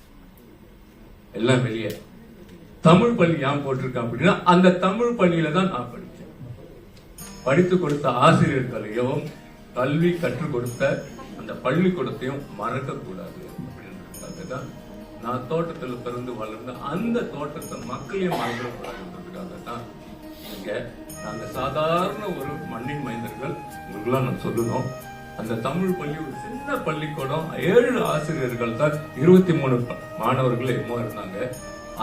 எல்லாம் வெளியே. தமிழ் பள்ளி ஏன் போட்டிருக்கேன் அப்படின்னா, அந்த தமிழ் பள்ளியில தான் நான் படித்தேன். படித்து கொடுத்த ஆசிரியர்களையும் கல்வி கற்றுக் கொடுத்த அந்த பள்ளிக்கூடத்தையும் மறக்க கூடாது அப்படின்றதுக்காக தான் நான் தோட்டத்தில் பிறந்து வளர்ந்த அந்த தோட்டத்தை மக்களையும் மறந்துடக்கூடாதுன்றதுக்காக தான் இங்க நாங்க சாதாரண ஒரு மண்ணின் மைந்தர்கள் உங்களுக்குலாம் நான் சொல்லணும். அந்த தமிழ் பள்ளி ஒரு சின்ன பள்ளிக்கூடம், 7 ஆசிரியர்கள் தான், 23 மாணவர்கள் என்னமோ இருந்தாங்க.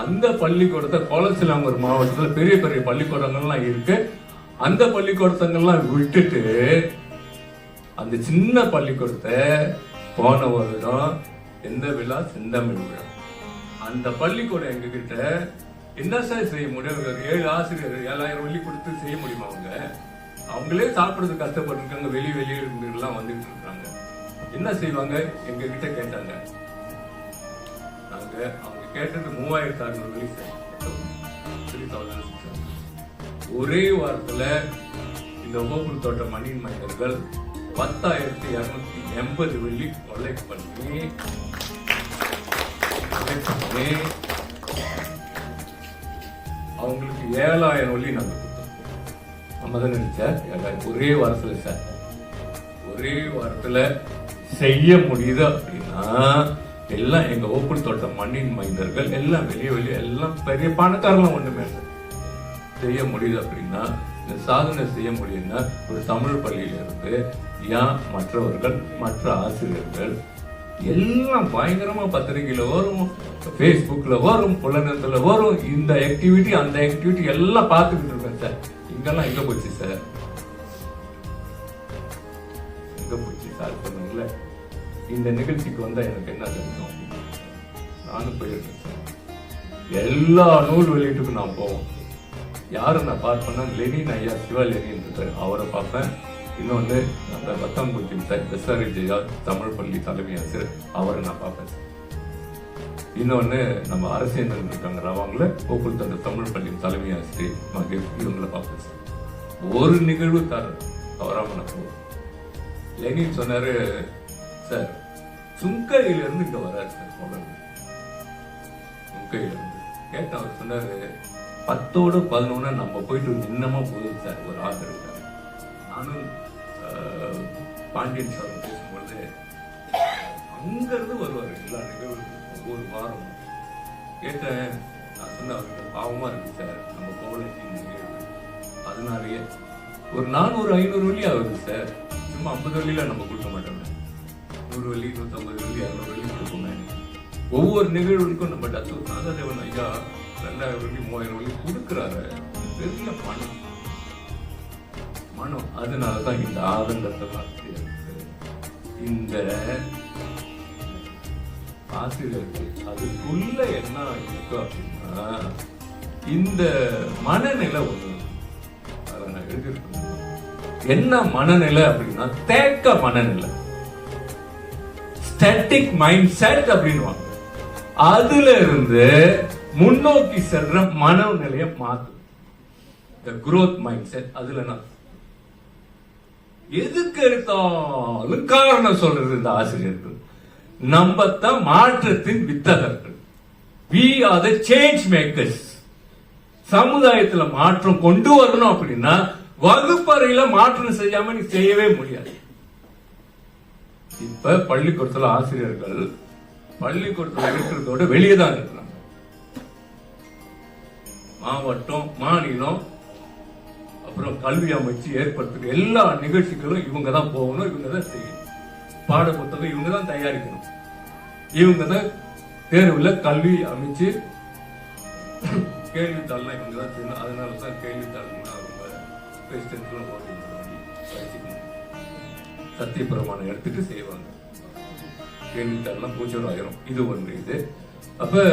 அந்த பள்ளிக்கூடத்தை கோலசிலாங்கூர் மாவட்டத்தில் பெரிய பெரிய பள்ளிக்கூடங்கள்லாம் இருக்கு. அந்த பள்ளிக்கூடத்தங்கள்லாம் விட்டுட்டு அந்த சின்ன பள்ளிக்கூடத்தை போன வருடம் எந்த விழா, செந்தமிழ் விழா. அந்த பள்ளிக்கூடம் எங்க கிட்ட என்ன சார் செய்ய முடியும்? 7 ஆசிரியர் 7000 வெள்ளி கொடுத்து செய்ய முடியுமா? அவங்களே சாப்பிடுறது கஷ்டப்பட்டு வெளியெல்லாம் வந்துட்டு இருக்காங்க. என்ன செய்வாங்க? எங்க கிட்ட கேட்டாங்க. அவங்க கேட்டது 3600 வெள்ளி சார். 3600. ஒரே வாரத்துல இந்த கோகுல் தோட்ட மண்ணின் மைந்தர்கள் 10,280 வெள்ளி கொலெக்ட் பண்ணி அவங்களுக்கு 7,000 வெள்ளி நாங்க கொடுத்தோம். நம்ம தான் நினைச்சேன் ஒரே வாரத்துல சார், ஒரே வாரத்துல செய்ய முடியுது அப்படின்னா எல்லாம் எங்க ஓப்பன் தோட்ட மண்ணின் மைந்தர்கள் எல்லாம் வெளியே எல்லாம் பெரிய பணக்காரலாம் ஒண்ணுமே செய்ய முடியுது அப்படின்னா, இந்த சாதனை செய்ய முடியும்னா ஒரு தமிழ் பள்ளியில இருந்து ஏன் மற்றவர்கள், மற்ற ஆசிரியர்கள் எல்லாம் பயங்கரமா பத்திரிகையில வரும், பேஸ்புக்ல வரும், புலனத்துல வரும், இந்த ஆக்டிவிட்டி அந்த ஆக்டிவிட்டி எல்லாம் பார்த்துக்கிட்டு இருக்கேன் சார். இங்கெல்லாம் எங்க போச்சு சார்? எங்க போச்சு சார் சொன்னீங்களே. இந்த நிகழ்ச்சிக்கு வந்தா எனக்கு என்ன தெரியும்? நானும் போயிருக்கேன் சார். எல்லா நூல் வெளியீட்டுக்கும் நான் போவோம். யாரும் நான் பார்ப்பேன்னா லெனின் ஐயா, சிவா லெனின் இருக்காரு, அவரை பார்ப்பேன். இன்னொன்னு அந்த பத்தாம்பூச்சி சார் எஸ்ஆர் ஜெயா தமிழ் பள்ளி தலைமை ஆசிரியர், அவரை நான் பார்ப்பேன். இன்னொன்னு நம்ம அரசியல் இருக்காங்க ரவாங்கள கோகுல் தந்த தமிழ் பள்ளி தலைமை ஆசிரியர் மகேஷ், இவங்களை பார்ப்பேன் சார். ஒரு நிகழ்வு தவறாம நான் போவேன். லெனின் சொன்னாரு சார், சுங்கையில இருந்து இங்க வராரு சார். சுங்கையில இருந்து கேட்ட அவர் சொன்னாரு, 10ஓட 11 நம்ம போயிட்டு இன்னமா போதும் சார் ஒரு ஆதரவு. நானும் பாண்டியன் சார் பேசும்பொழுது அங்க இருந்து வருவாரு எல்லா நிகழ்வுக்கும் ஒவ்வொரு வாரம். கேட்டேன், நான் சொன்ன அவருக்கு பாவமா இருக்கு சார், நம்ம கோவலத்தின் நிகழ்வு. அதனாலேயே ஒரு 400-500 வெள்ளி ஆகுது சார். சும்மா 50 வெள்ளியில நம்ம கொடுக்க மாட்டோம். 100 வெள்ளி, 150 வெள்ளி, 200 வெள்ளி கொடுப்போமே. ஒவ்வொரு நிகழ்வுக்கும் நம்ம டாக்டர் சாதாதேவன் ஐயா 2000 வெள்ளி, 3000 வெள்ளி கொடுக்கிறாரு. பெரிய மனம். அதனாலதான் இந்த ஆதங்கத்தை இந்த ஆசிரியர்கள் அதுக்குள்ள என்ன இருக்கு அப்படின்னா, இந்த மனநிலை ஒண்ணு அதை நான் எழுதியிருக்கேன். என்ன மனநிலை அப்படின்னா, தேக்க மனநிலை, ஸ்டாட்டிக் மைண்ட் செட் அப்படின்னு. அதுல இருந்து முன்னோக்கி செல்ற மனநிலையை மாத்து, growth mindset. அதுல நான் எதுக்கு எடுத்தாலும் காரணம் சொல்றது இந்த ஆசிரியர்கள். நம்ம தான் மாற்றத்தின் வித்தகர்கள். we are the change makers. சமுதாயத்துல மாற்றம் கொண்டு வரணும் அப்படின்னா வகுப்பறையில மாற்றம் செய்யாம நீ செய்யவே முடியாது. இப்ப பள்ளிக்கூடத்துல ஆசிரியர்கள் பள்ளிக்கூடத்துல இருக்கிறதோட வெளியே தான் இருக்கிறாங்க. மாவட்டம், மாநிலம், அப்புறம் கல்வி அமைச்சு ஏற்படுத்துற எல்லா நிகழ்ச்சிகளும் இவங்க தான் போகணும், இவங்க தான் செய்யணும். பாட புத்தகம் இவங்க தான் தயாரிக்கணும், இவங்க தான் தேர்வுல கல்வி அமைச்சு கேள்வித்தாள்லாம் இவங்க தான் செய்யணும். அதனாலதான் கேள்வித்தாள் சத்திய பிரமாணம் எடுத்துட்டு செய்வாங்க. கேள்வித்தாள்லாம் பூஜ்யம் ஆயிரும். இது ஒன்று. இது அப்ப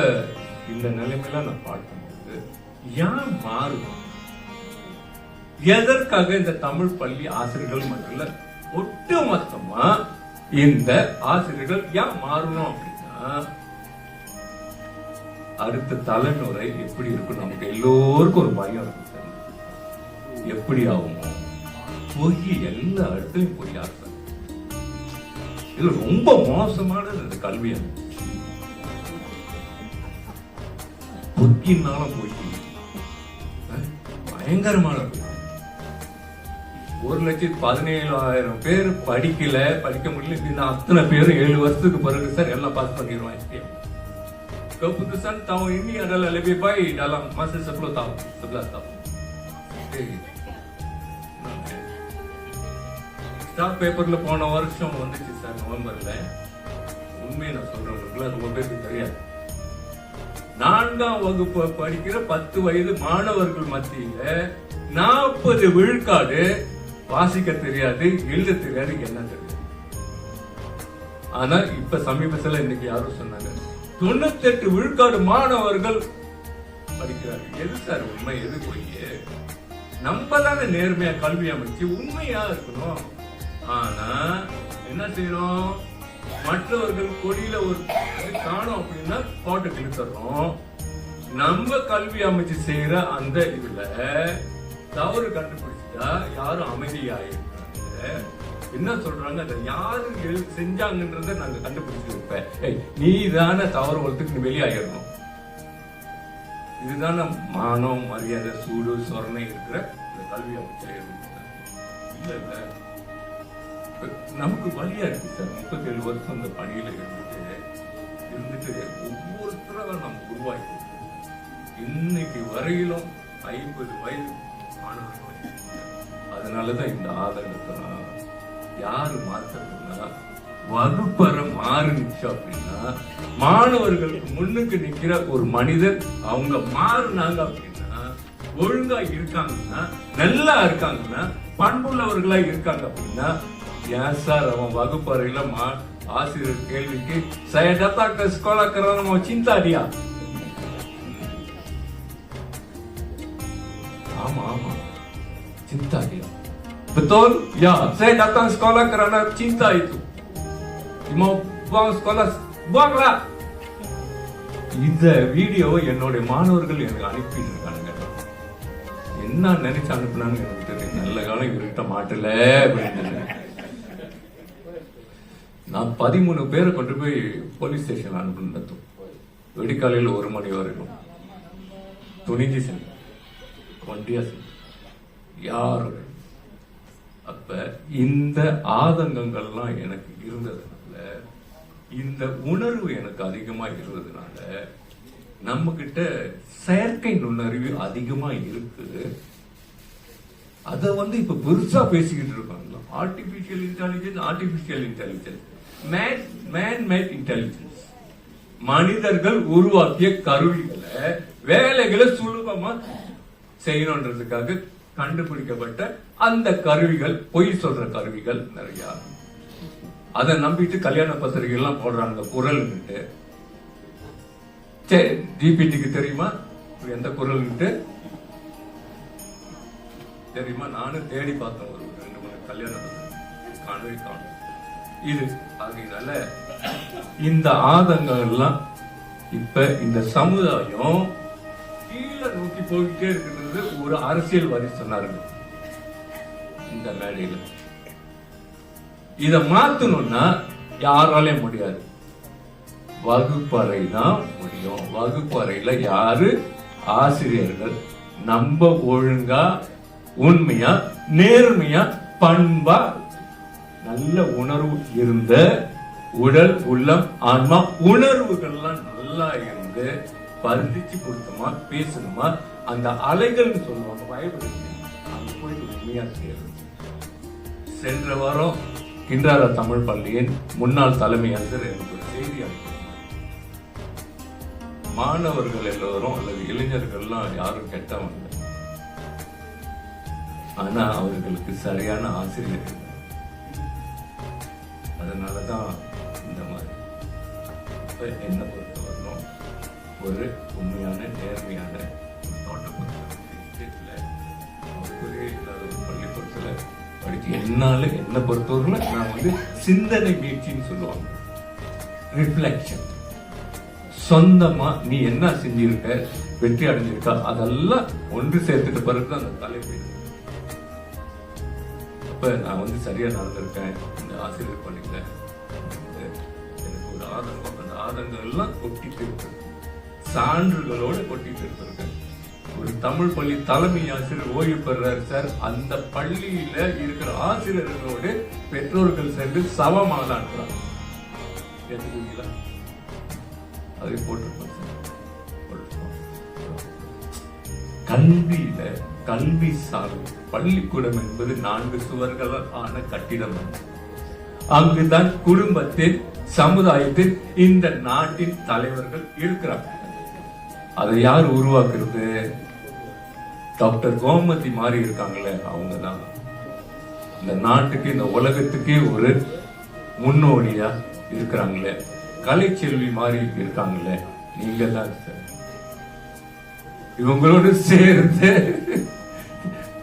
இந்த நிலைமையெல்லாம் நான் பார்க்கும்போது ஏன் மாறும், எதற்காக இந்த தமிழ் பள்ளி ஆசிரியர்கள் மட்டும் ஒட்டுமொத்தமா இந்த ஆசிரியர்கள் ஏன் மாறணும் அப்படின்னா, அடுத்த தலைமுறை எப்படி இருக்கும் நமக்கு எல்லோருக்கும் ஒரு பயம் இருக்கு சார். எப்படி ஆகுமோ? பொய் எல்லா இடத்துலயும் பொய் ஆசை. இது ரொம்ப மோசமானது இந்த கல்வி அமைப்பு. பொய்யினாலும் பொய் பயங்கரமான 1,17,000 பேர் படிக்க முடியல. அத்தனை பேரும் 7 வருஷத்துக்கு பிறகு சார் எல்லாம் பாஸ் பண்ணிடுவான். Keputusan tahun ini adalah lebih baik dalam masa 10 tahun, 11 tahun. Stock பேப்பர்ல போன வருஷம் வந்துச்சு சார், நவம்பர்ல. உண்மையை நான் சொல்றேன், ரொம்ப பேருக்கு தெரியாது. 4ஆம் வகுப்பு படிக்கிற 10 வயது மாணவர்கள் மத்தியில 40 விழுக்காடு வாசிக்க தெரியாது, எழுத தெரியாது, என்ன தெரியாது. ஆனா இப்ப சமீபத்துல இன்னைக்கு யாரும் சொன்னாங்க 98 விழுக்காடு மாணவர்கள் படிக்கிறார்கள். எது சார் உண்மை, எது பொய்? நம்ம தானே நேர்மையா கல்வி அமைச்சு உண்மையா இருக்கணும். ஆனா என்ன செய்யறோம்? மற்றவர்கள் கொடியில ஒரு காணும் அப்படின்னா போட்டோ கிழித்தர்றோம். நம்ம கல்வி அமைச்சு செய்யற அந்த இதுல தவறு கண்டுபிடிச்சா யாரும் அமைதியாயிருக்காங்க. என்ன சொல்றாங்க, அதை யாரு செஞ்சாங்கன்றத நாங்க கண்டுபிடிச்சிருப்பேன். நீ தானே தவறு வளர்த்துக்கு வெளியாயிடணும். இதுதானே மானம், மரியாதை, சூடு, சொரணை இருக்கிற இந்த கல்வி அமைச்சர். இல்ல இல்ல, நமக்கு வழியா இருக்கு சார். 37 வருஷம் இந்த பணியில இருந்துட்டு ஒவ்வொருத்தர நம்ம உருவாக்கி இன்னைக்கு வரையிலும் 50 வயது மாணவர்கள். அதனாலதான் இந்த ஆதங்கத்தை யாரு மாற்றணும்னா, வகுப்பறை மாறுனுச்சு அப்படின்னா மாணவர்களுக்கு முன்னுக்கு நிக்கிற ஒரு மனிதர் அவங்க மாறுனாங்க அப்படின்னா, ஒழுங்கா இருக்காங்கன்னா, நல்லா இருக்காங்கன்னா, பண்புள்ளவர்களா இருக்காங்க அப்படின்னா, ஏன் சார் அவன் வகுப்பறையில ஆசிரியர் கேள்விக்கு saya sekolah karena mau cinta dia. ஆமா ஆமா, cinta dia. Betul? Ya, saya datang sekolah karena cinta itu. Mau buang sekolah, buanglah. இந்த வீடியோவை என்னுடைய மாணவர்கள் எனக்கு அனுப்பி இருக்காங்க. என்ன நினைச்சு அனுப்பினான்னு எனக்கு தெரியும். நல்ல காலம் இவர்கிட்ட மாட்டல அப்படின்னு. நான் 13 பேரை கொண்டு போய் போலீஸ் ஸ்டேஷன் அனுப்பினதும் வெடிக்காலையில் 1 மணி வரைக்கும் துணிஞ்சு செஞ்சு வண்டியா செஞ்சு யாரு. அப்ப இந்த ஆதங்கங்கள்லாம் எனக்கு இருந்ததுனால, இந்த உணர்வு எனக்கு அதிகமா இருந்ததுனால, நம்ம கிட்ட செயற்கை நுண்ணறிவு அதிகமா இருக்கு. அத இப்ப பெருசா பேசிக்கிட்டு இருக்காங்க. Artificial intelligence, man made intelligence. மனிதர்கள் உருவாக்கிய கருவிகளை, வேலைகளை சுலபமா செய்யணுன்றதுக்காக கண்டுபிடிக்கப்பட்ட அந்த கருவிகள், பொய் சொல்ற கருவிகள் நிறைய. அதை நம்பிட்டு கல்யாண பத்திரிகை எல்லாம் போடுறாங்க குரல். ஜிபிடிக்கு தெரியுமா எந்த குரல் தெரியுமா? நானும் தேடி பார்த்தேன், ஒரு 2-3 கல்யாண பத்திரிகை காணவே காணும். இது அதனால இந்த ஆதங்கம் எல்லாம் இப்ப இந்த சமுதாயம் கீழே நோக்கி போய்கிட்டே இருக்கிறது. ஒரு அரசியல்வாதி சொன்னாருங்க இந்த மேடையில, இத மாத்தணும்னா யாராலே முடியாது, வகுப்பறை தான் முடியும். வகுப்பறையில யாரு? ஆசிரியர்கள். நம்ம ஒழுங்கா, உண்மையா, நேர்மையா, பண்பா, நல்ல உணர்வு இருந்த உடல், உள்ளம், ஆன்மா உணர்வுகள்லாம் நல்லா இருந்து பரிதிச்சு கொடுத்தோமா, பேசணுமா, அந்த அலைகள் சொல்லுவாங்க, பயப்படுது. அங்க போயிட்டு உண்மையா செய்யறது. சென்ற வாரம் கிண்டாரா தமிழ் பள்ளியின் முன்னாள் தலைமை ஆசிரியர் எனக்கு ஒரு செய்தி அனுப்பினார். மாணவர்கள் எல்லோரும் அல்லது இளைஞர்கள்லாம் யாரும் கெட்டவங்க, ஆனா அவர்களுக்கு சரியான ஆசிரியர். அதனாலதான் இந்த மாதிரி என்ன பொறுத்த வரணும், ஒரு உண்மையான நேர்மையான பள்ளிக்கூடத்துல படிச்சு என்ன பொறுத்தவரை நான் சிந்தனை மீட்சின்னு சொல்லுவாங்க, ரிஃப்ளெக்ஷன், சொந்தமா நீ என்ன செஞ்சிருக்க, வெற்றி அடைஞ்சிருக்கா, அதெல்லாம் ஒன்று சேர்த்துட்ட பிறகுதான் அந்த தலைப்பு. அப்ப நான் வந்து சரியா நடந்திருக்கேன், இந்த ஆசிரியர் பள்ளியில எனக்கு ஒரு ஆதங்கம், அந்த ஆதங்கம் எல்லாம் கொட்டிட்டு இருக்கு, சான்றுகளோட கொட்டிட்டு இருந்திருக்கேன். ஒரு தமிழ் பள்ளி தலைமை ஆசிரியர் ஓய்வு பெறாரு சார், அந்த பள்ளியில இருக்கிற ஆசிரியர்களோடு பெற்றோர்கள் சேர்ந்து சவமாலான்றாங்க. ஏற்றுக்குவீங்களா? அதை போட்டிருக்கோம் சார். கல்வியில கல்வி சார்பு பள்ளிக்கூடம் என்பது 4 சுவர்களால் ஆன கட்டிடம். அங்குதான் குடும்பத்தில், சமுதாயத்தில் இந்த நாட்டின் தலைவர்கள் இருக்கிறார்கள். அதை யார் உருவாக்குறது? டாக்டர் கோமதி மாறி இருக்காங்களே, அவங்கதான் இந்த நாட்டுக்கு, இந்த உலகத்துக்கே ஒரு முன்னோடியா இருக்கிறாங்களே. கலைச்செல்வி மாறி இருக்காங்களே, நீங்க தான் சார். இவங்களோடு சேர்ந்து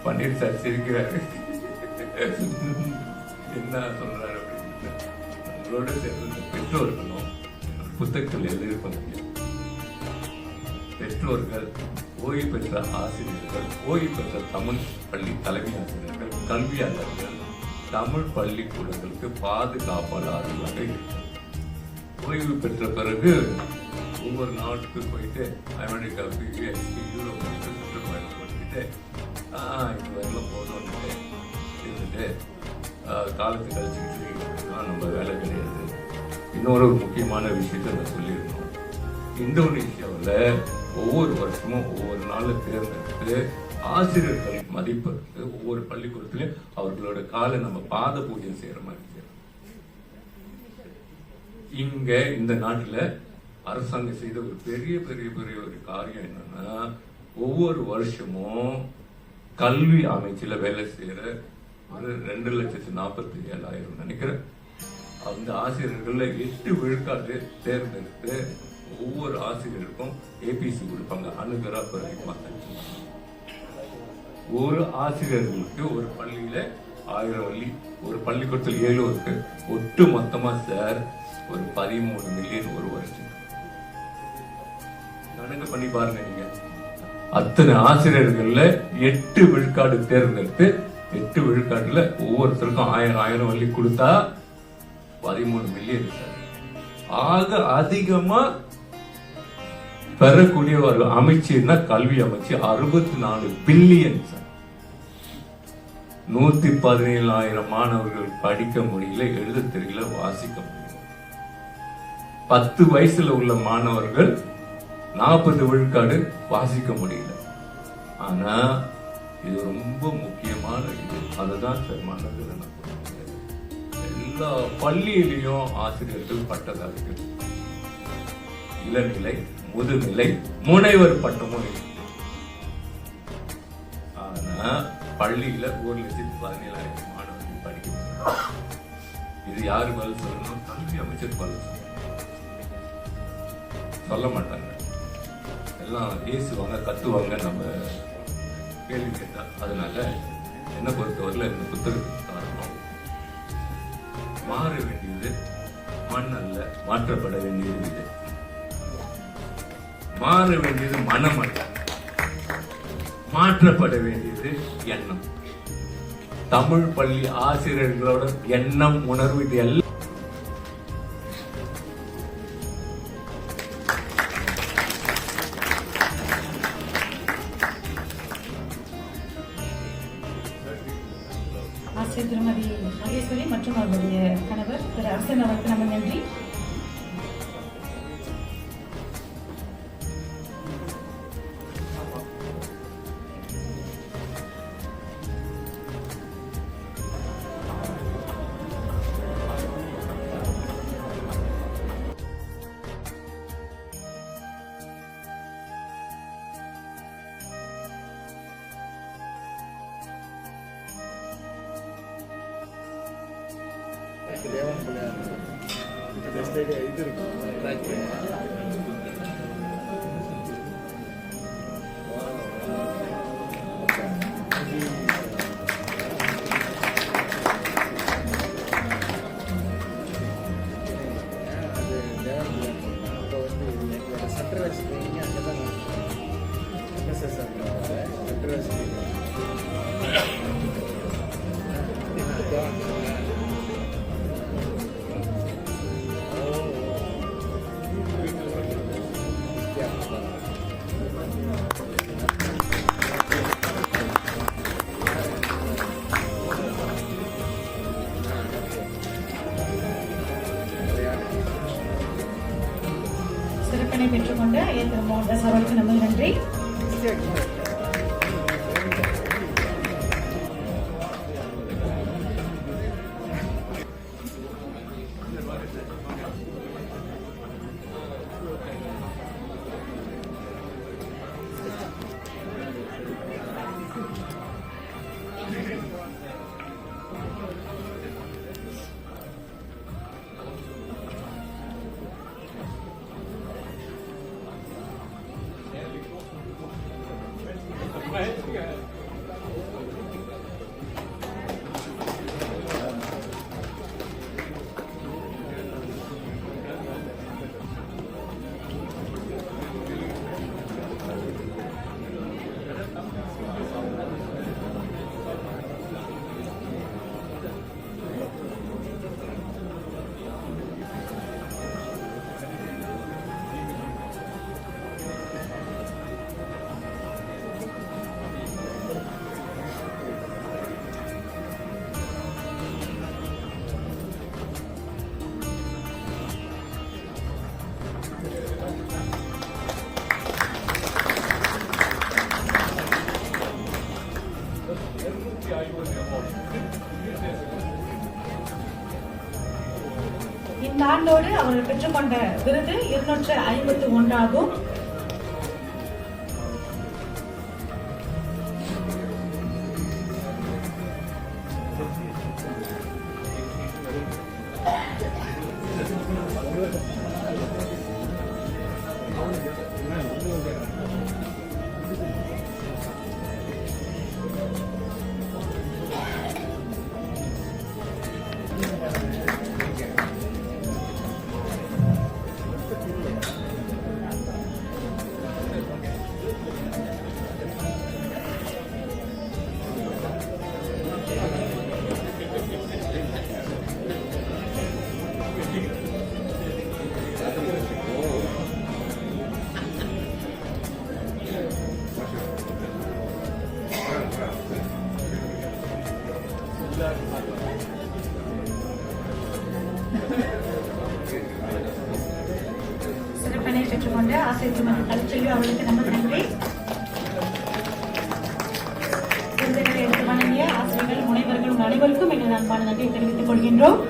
பன்னீர் சார் சிரிக்கிறாரு, என்ன சொல்றாரு அப்படின்னு. உங்களோட சேர்ந்து பெற்றோர்களும் புத்தகத்தில் எழுதியிருப்பாங்க. பெற்றோர்கள், ஓய்வு பெற்ற ஆசிரியர்கள், ஓய்வு பெற்ற தமிழ் பள்ளி தலைமை ஆசிரியர்கள், கல்வியாளர்கள் தமிழ் பள்ளிக்கூடங்களுக்கு பாதுகாப்பாளர்களாக இருக்கிறார். ஓய்வு பெற்ற பிறகு ஒவ்வொரு நாட்டுக்கு போயிட்டு அமெரிக்காவுக்கு, யூஎஸ்க்கு, யூரோப்புக்கு சுற்றுப்பயணம் பண்ணிட்டு இது வரலாம் போதும்னு இருந்துட்டு காலத்து கழிச்சுக்கிட்டு நம்ம வேலை கிடையாது. இன்னொரு முக்கியமான விஷயத்த நான் சொல்லியிருந்தோம். இந்தோனேஷியாவில் ஒவ்வொரு வருஷமும் ஒவ்வொரு நாளும் தேர்ந்தெடுத்து ஆசிரியர்கள் மதிப்பிற்கு ஒவ்வொரு பள்ளிக்கூடத்திலையும் அவர்களோட காலை நம்ம பாத பூஜை செய்யற மாதிரி. இங்க இந்த நாட்டுல அரசாங்கம் செய்த ஒரு பெரிய பெரிய பெரிய ஒரு காரியம் என்னன்னா, ஒவ்வொரு வருஷமும் கல்வி அமைச்சில வேலை செய்யற ஒரு 2,47,000 நினைக்கிறேன் அந்த ஆசிரியர்கள்ல 8 விழுக்காடு தேர்ந்தெடுத்து ஒவ்வொரு ஆசிரியருக்கும் APC கொடுப்பாங்க, அனுகரா பிரதிமா. ஒரு ஆசிரியர்களுக்கு ஒரு பள்ளியில 1000 வள்ளி, ஒரு பள்ளிக்கூடத்தில் 7 இருக்கு. ஒட்டு மொத்தமா சார் ஒரு 13 மில்லியன் ஒரு வருஷம். கணக்கு பண்ணி பாருங்க நீங்க. அத்தனை ஆசிரியர்கள்ல 8 விழுக்காடு தேர்ந்தெடுத்து 8 விழுக்காடுல ஒவ்வொருத்தருக்கும் 1000 வள்ளி கொடுத்தா 13 மில்லியன் சார். ஆக அதிகமா பெறக்கூடிய ஒரு அமைச்சுன்னா கல்வி அமைச்சு 64 பில்லியன் சார். 117,000 மாணவர்கள் படிக்க முடியல, எழுத தெரியல, வாசிக்க முடியல. 10 வயசுல உள்ள மாணவர்கள் 40 விழுக்காடு வாசிக்க முடியல. ஆனா இது ரொம்ப முக்கியமான இது. அதுதான் சார் மாணவர்கள் எல்லா பள்ளியிலையும் ஆசிரியர்கள் பட்டதாரிகள், இளநிலை, முதுநிலை, முனைவர் பட்டமும் இருக்கு. ஆனா பள்ளியில 1,17,000 மாணவர்கள் படிக்கிறாங்க. இது யாரு பதில் சொல்லணும்? கல்வி அமைச்சர் பதில் சொல்ல மாட்டாங்க. எல்லாம் பேசுவாங்க, கத்துவாங்க, நம்ம கேள்வி கேட்டா. அதனால என்ன பொறுத்தவரையில இந்த புத்தகத்துக்கு காரணம் மாற வேண்டியது மண் அல்ல, மாற்றப்பட வேண்டியது இது. மாற வேண்டியது மனம் அல்ல, மாற்றப்பட வேண்டியது எண்ணம். தமிழ் பள்ளி ஆசிரியர்களோட எண்ணம், உணர்வு, இது எல்லாம் ஆசிரியர் திருமதி மகேஸ்வரி மற்றும் அவருடைய கணவர் திரு அரசன் அவருக்கு நம்ம நன்றி. இது இருக்கும். அது ஐயா திரு மோகன்தாஸ் அவர்களுக்கு நம்ம நன்றி. இந்த ஆண்டோடு அவர்கள் பெற்றுக்கொண்ட விருது 251 ஆகும். சிறப்பினை பெற்றுக்கொண்ட ஆசிரியர் திருமதி கலைச்செல்வி அவர்களுக்கு நம்ம நன்றி. விருதுகளை எடுத்து வழங்கிய ஆசிரியர்கள், முனைவர்கள் அனைவருக்கும் எங்கள் அன்பான நன்றியை தெரிவித்துக் கொள்கின்றோம்.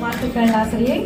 வாழ்த்துக்கள் ஆசிரியை.